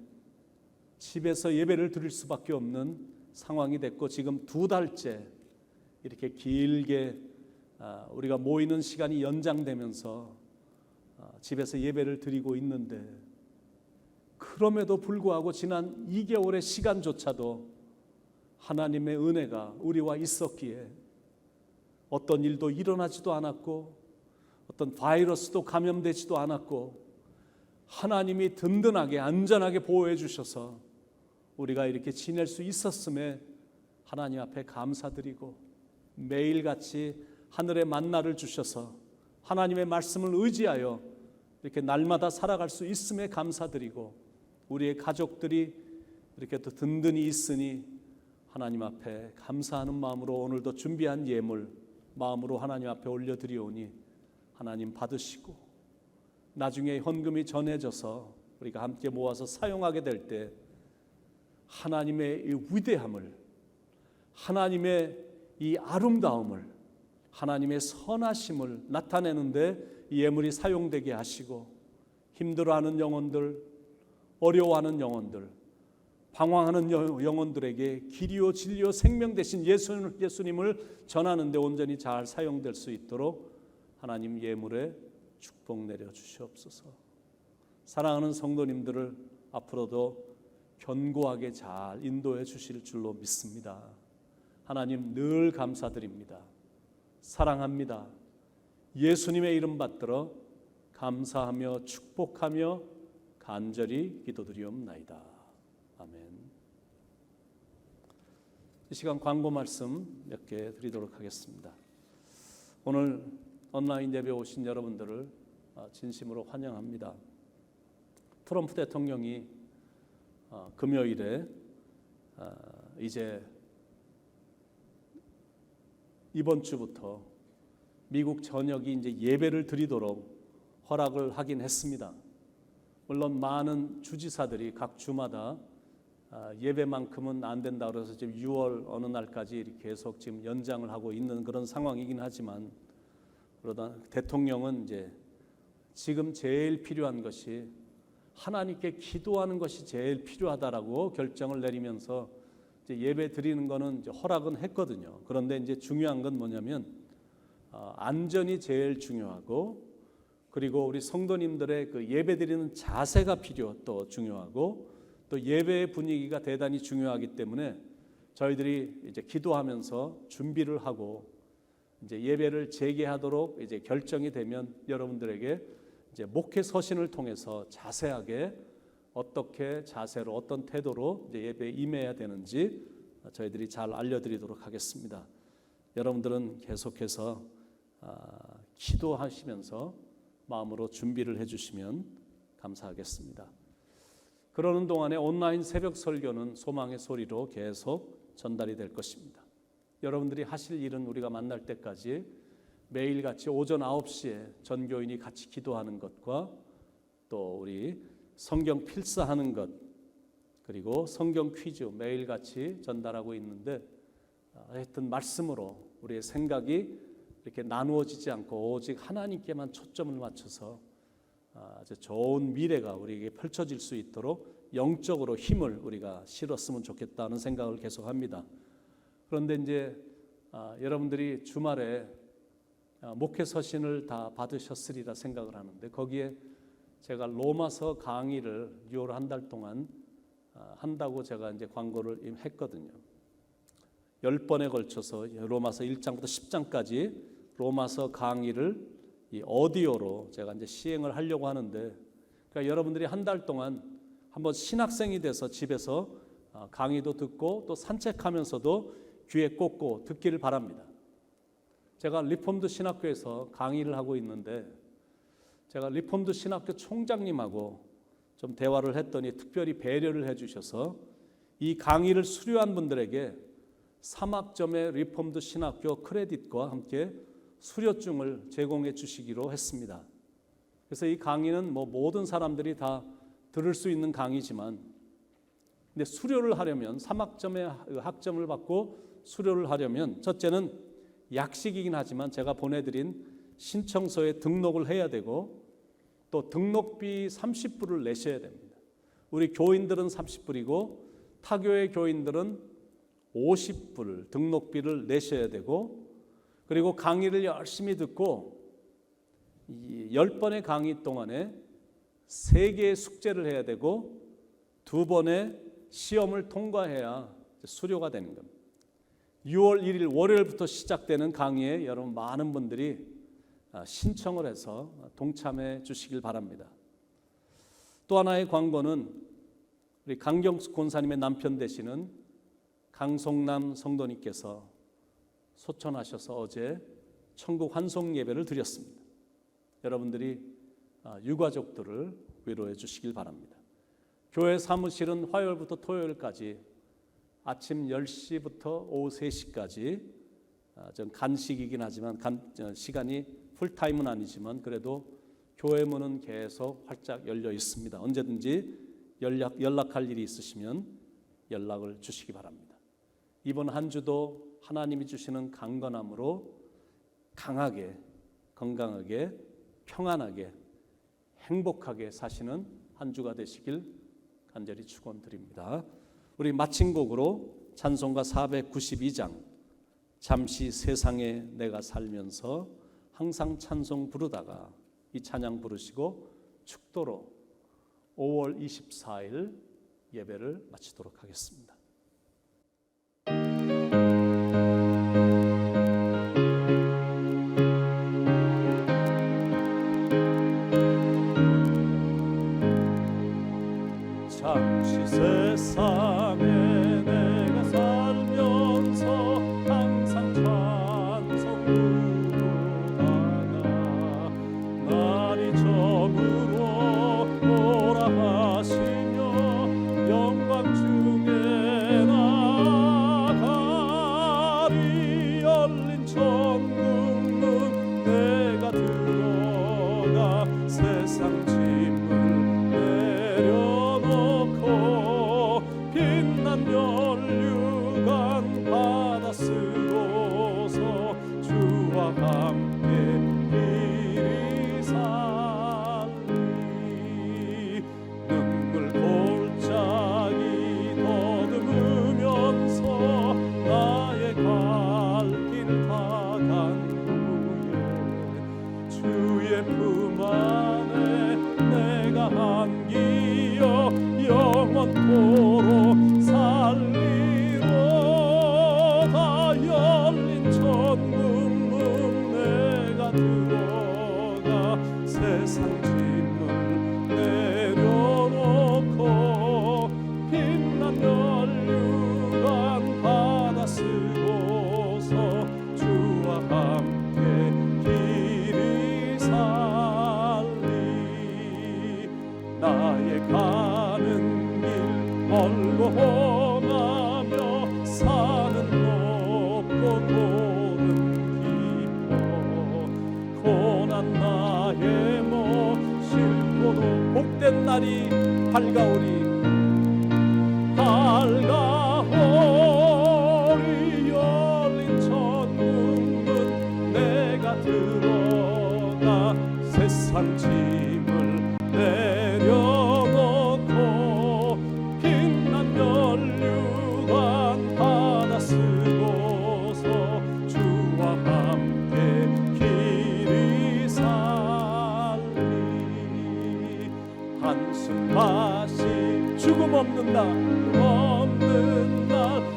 집에서 예배를 드릴 수밖에 없는 상황이 됐고 지금 2달째 이렇게 길게 우리가 모이는 시간이 연장되면서 집에서 예배를 드리고 있는데 그럼에도 불구하고 지난 2개월의 시간조차도 하나님의 은혜가 우리와 있었기에 어떤 일도 일어나지도 않았고 어떤 바이러스도 감염되지도 않았고 하나님이 든든하게 안전하게 보호해 주셔서 우리가 이렇게 지낼 수 있었음에 하나님 앞에 감사드리고 매일같이 하늘의 만나를 주셔서 하나님의 말씀을 의지하여 이렇게 날마다 살아갈 수 있음에 감사드리고 우리의 가족들이 이렇게 또 든든히 있으니 하나님 앞에 감사하는 마음으로 오늘도 준비한 예물 마음으로 하나님 앞에 올려드리오니 하나님 받으시고 나중에 헌금이 전해져서 우리가 함께 모아서 사용하게 될 때 하나님의 이 위대함을, 하나님의 이 아름다움을, 하나님의 선하심을 나타내는데 이 예물이 사용되게 하시고 힘들어하는 영혼들, 어려워하는 영혼들, 방황하는 영혼들에게 길이요 진리요 생명 되신 예수님을 전하는 데 온전히 잘 사용될 수 있도록 하나님 예물에 축복 내려 주시옵소서. 사랑하는 성도님들을 앞으로도 견고하게 잘 인도해 주실 줄로 믿습니다. 하나님 늘 감사드립니다. 사랑합니다. 예수님의 이름 받들어 감사하며 축복하며 간절히 기도드리옵나이다. 아멘. 이 시간 광고 말씀 몇 개 드리도록 하겠습니다. 오늘 온라인 예배 오신 여러분들을 진심으로 환영합니다. 트럼프 대통령이 금요일에 이제 이번 주부터 미국 전역이 이제 예배를 드리도록 허락을 하긴 했습니다. 물론 많은 주지사들이 각 주마다 예배만큼은 안 된다 그래서 지금 6월 어느 날까지 이렇게 계속 지금 연장을 하고 있는 그런 상황이긴 하지만, 그러다 대통령은 이제 지금 제일 필요한 것이 하나님께 기도하는 것이 제일 필요하다라고 결정을 내리면서 이제 예배 드리는 거는 이제 허락은 했거든요. 그런데 이제 중요한 건 뭐냐면 안전이 제일 중요하고, 그리고 우리 성도님들의 그 예배 드리는 자세가 또 중요하고, 또 예배의 분위기가 대단히 중요하기 때문에 저희들이 이제 기도하면서 준비를 하고 이제 예배를 재개하도록 이제 결정이 되면 여러분들에게 이제 목회 서신을 통해서 자세하게 어떻게 자세로 어떤 태도로 이제 예배에 임해야 되는지 저희들이 잘 알려드리도록 하겠습니다. 여러분들은 계속해서 기도하시면서 마음으로 준비를 해주시면 감사하겠습니다. 그러는 동안에 온라인 새벽 설교는 소망의 소리로 계속 전달이 될 것입니다. 여러분들이 하실 일은 우리가 만날 때까지 매일같이 오전 9시에 전교인이 같이 기도하는 것과 또 우리 성경 필사하는 것, 그리고 성경 퀴즈 매일같이 전달하고 있는데, 하여튼 말씀으로 우리의 생각이 이렇게 나누어지지 않고 오직 하나님께만 초점을 맞춰서 아주 좋은 미래가 우리에게 펼쳐질 수 있도록 영적으로 힘을 우리가 실었으면 좋겠다는 생각을 계속합니다. 그런데 이제 여러분들이 주말에 목회 서신을 다 받으셨으리라 생각을 하는데, 거기에 제가 로마서 강의를 6월 한 달 동안 한다고 제가 이제 광고를 했거든요. 10번에 걸쳐서 로마서 1장부터 10장까지 로마서 강의를 이 오디오로 제가 이제 시행을 하려고 하는데, 그러니까 여러분들이 한 달 동안 한번 신학생이 돼서 집에서 강의도 듣고 또 산책하면서도 귀에 꽂고 듣기를 바랍니다. 제가 리폼드 신학교에서 강의를 하고 있는데, 제가 리폼드 신학교 총장님하고 좀 대화를 했더니 특별히 배려를 해주셔서 이 강의를 수료한 분들에게 3학점의 리폼드 신학교 크레딧과 함께 수료증을 제공해 주시기로 했습니다. 그래서 이 강의는 뭐 모든 사람들이 다 들을 수 있는 강의지만, 근데 수료를 하려면 3학점의 학점을 받고 수료를 하려면 첫째는 약식이긴 하지만 제가 보내드린 신청서에 등록을 해야 되고, 또 등록비 30불을 내셔야 됩니다. 우리 교인들은 30불이고 타교의 교인들은 50불 등록비를 내셔야 되고, 그리고 강의를 열심히 듣고 10번의 강의 동안에 3개의 숙제를 해야 되고 2번의 시험을 통과해야 수료가 되는 겁니다. 6월 1일 월요일부터 시작되는 강의에 여러분 많은 분들이 신청을 해서 동참해 주시길 바랍니다. 또 하나의 광고는 우리 강경숙 권사님의 남편 되시는 강송남 성도님께서 소천하셔서 어제 천국 환송 예배를 드렸습니다. 여러분들이 유가족들을 위로해 주시길 바랍니다. 교회 사무실은 화요일부터 토요일까지 아침 10시부터 오후 3시까지 좀 간식이긴 하지만 시간이 풀타임은 아니지만 그래도 교회 문은 계속 활짝 열려 있습니다. 언제든지 연락할 일이 있으시면 연락을 주시기 바랍니다. 이번 한 주도 하나님이 주시는 강건함으로 강하게, 건강하게, 평안하게, 행복하게 사시는 한 주가 되시길 간절히 축원드립니다. 우리 마친 곡으로 찬송가 492장 잠시 세상에 내가 살면서 항상 찬송 부르다가 이 찬양 부르시고 축도로 5월 24일 예배를 마치도록 하겠습니다. 잠시 세상에 내가 살면서 항상 찬송 부르다가 날이 저물어 오라 하시며 영광 중에 나가리 열린 천국문 내가 들어가 세상 짐을 내려놓고 빛난 면류관 받아 쓰고서 주와 함께 길이 살리 눈물 골짜기 더듬으면서 나의 갈 길 다 간 후에 주의 품 안에 내가 안기어 영원토록 살리로다 열린 천국문 내가 들어가 세상 짐을 내려놓고 빛난 면류관 받아 쓰고서 주와 함께 길이 살리 나의 가는 길 멀고 험하며 산은 높고 돌은 깊어 고난 나의 모 싣고도 복된 날이 밝아오리 밝아오리 열린 천국문 내가 들어가 세상 짐을 내려놓고 빛난 면류관 받아 쓰고서 주와 함께 길이 살리 한숨 마시 죽음 없는 날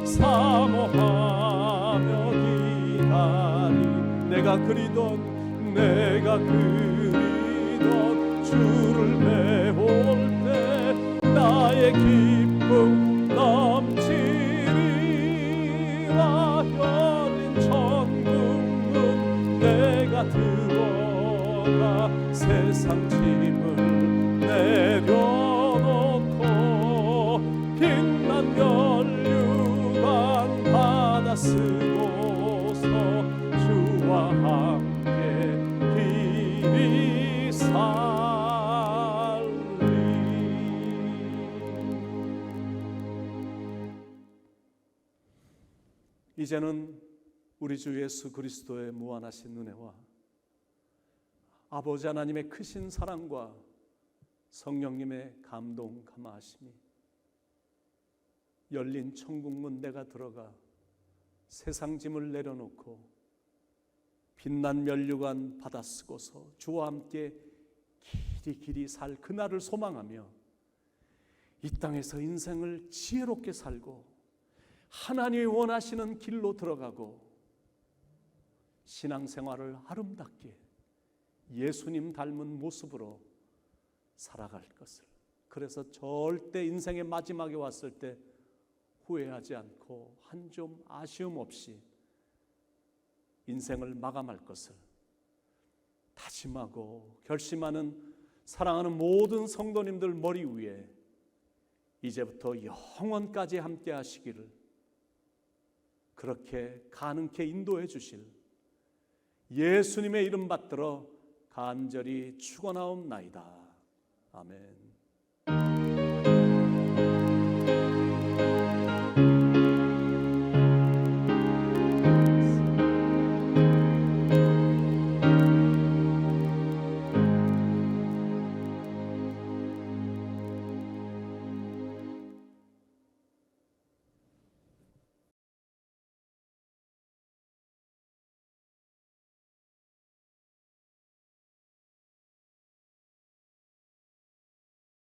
사모하며 기다리 내가 그리던 주를 배울 때 나의 기쁨 넘치리라 열린 천국문 내가 들어가 세상 짐을 내려놓고 빛난 면류관 받아 쓰고서 주와 함께 길이 살리 이제는 우리 주 예수 그리스도의 무한하신 은혜와 아버지 하나님의 크신 사랑과 성령님의 감동 감화하심이 열린 천국문 내가 들어가 세상 짐을 내려놓고 빛난 면류관 받아 쓰고서 주와 함께 길이 살 그날을 소망하며 이 땅에서 인생을 지혜롭게 살고 하나님이 원하시는 길로 들어가고 신앙생활을 아름답게 예수님 닮은 모습으로 살아갈 것을, 그래서 절대 인생의 마지막에 왔을 때 후회하지 않고 한 점 아쉬움 없이 인생을 마감할 것을 다짐하고 결심하는 사랑하는 모든 성도님들 머리 위에 이제부터 영원까지 함께 하시기를 그렇게 가능케 인도해 주실 예수님의 이름 받들어 간절히 축원하옵나이다. 아멘.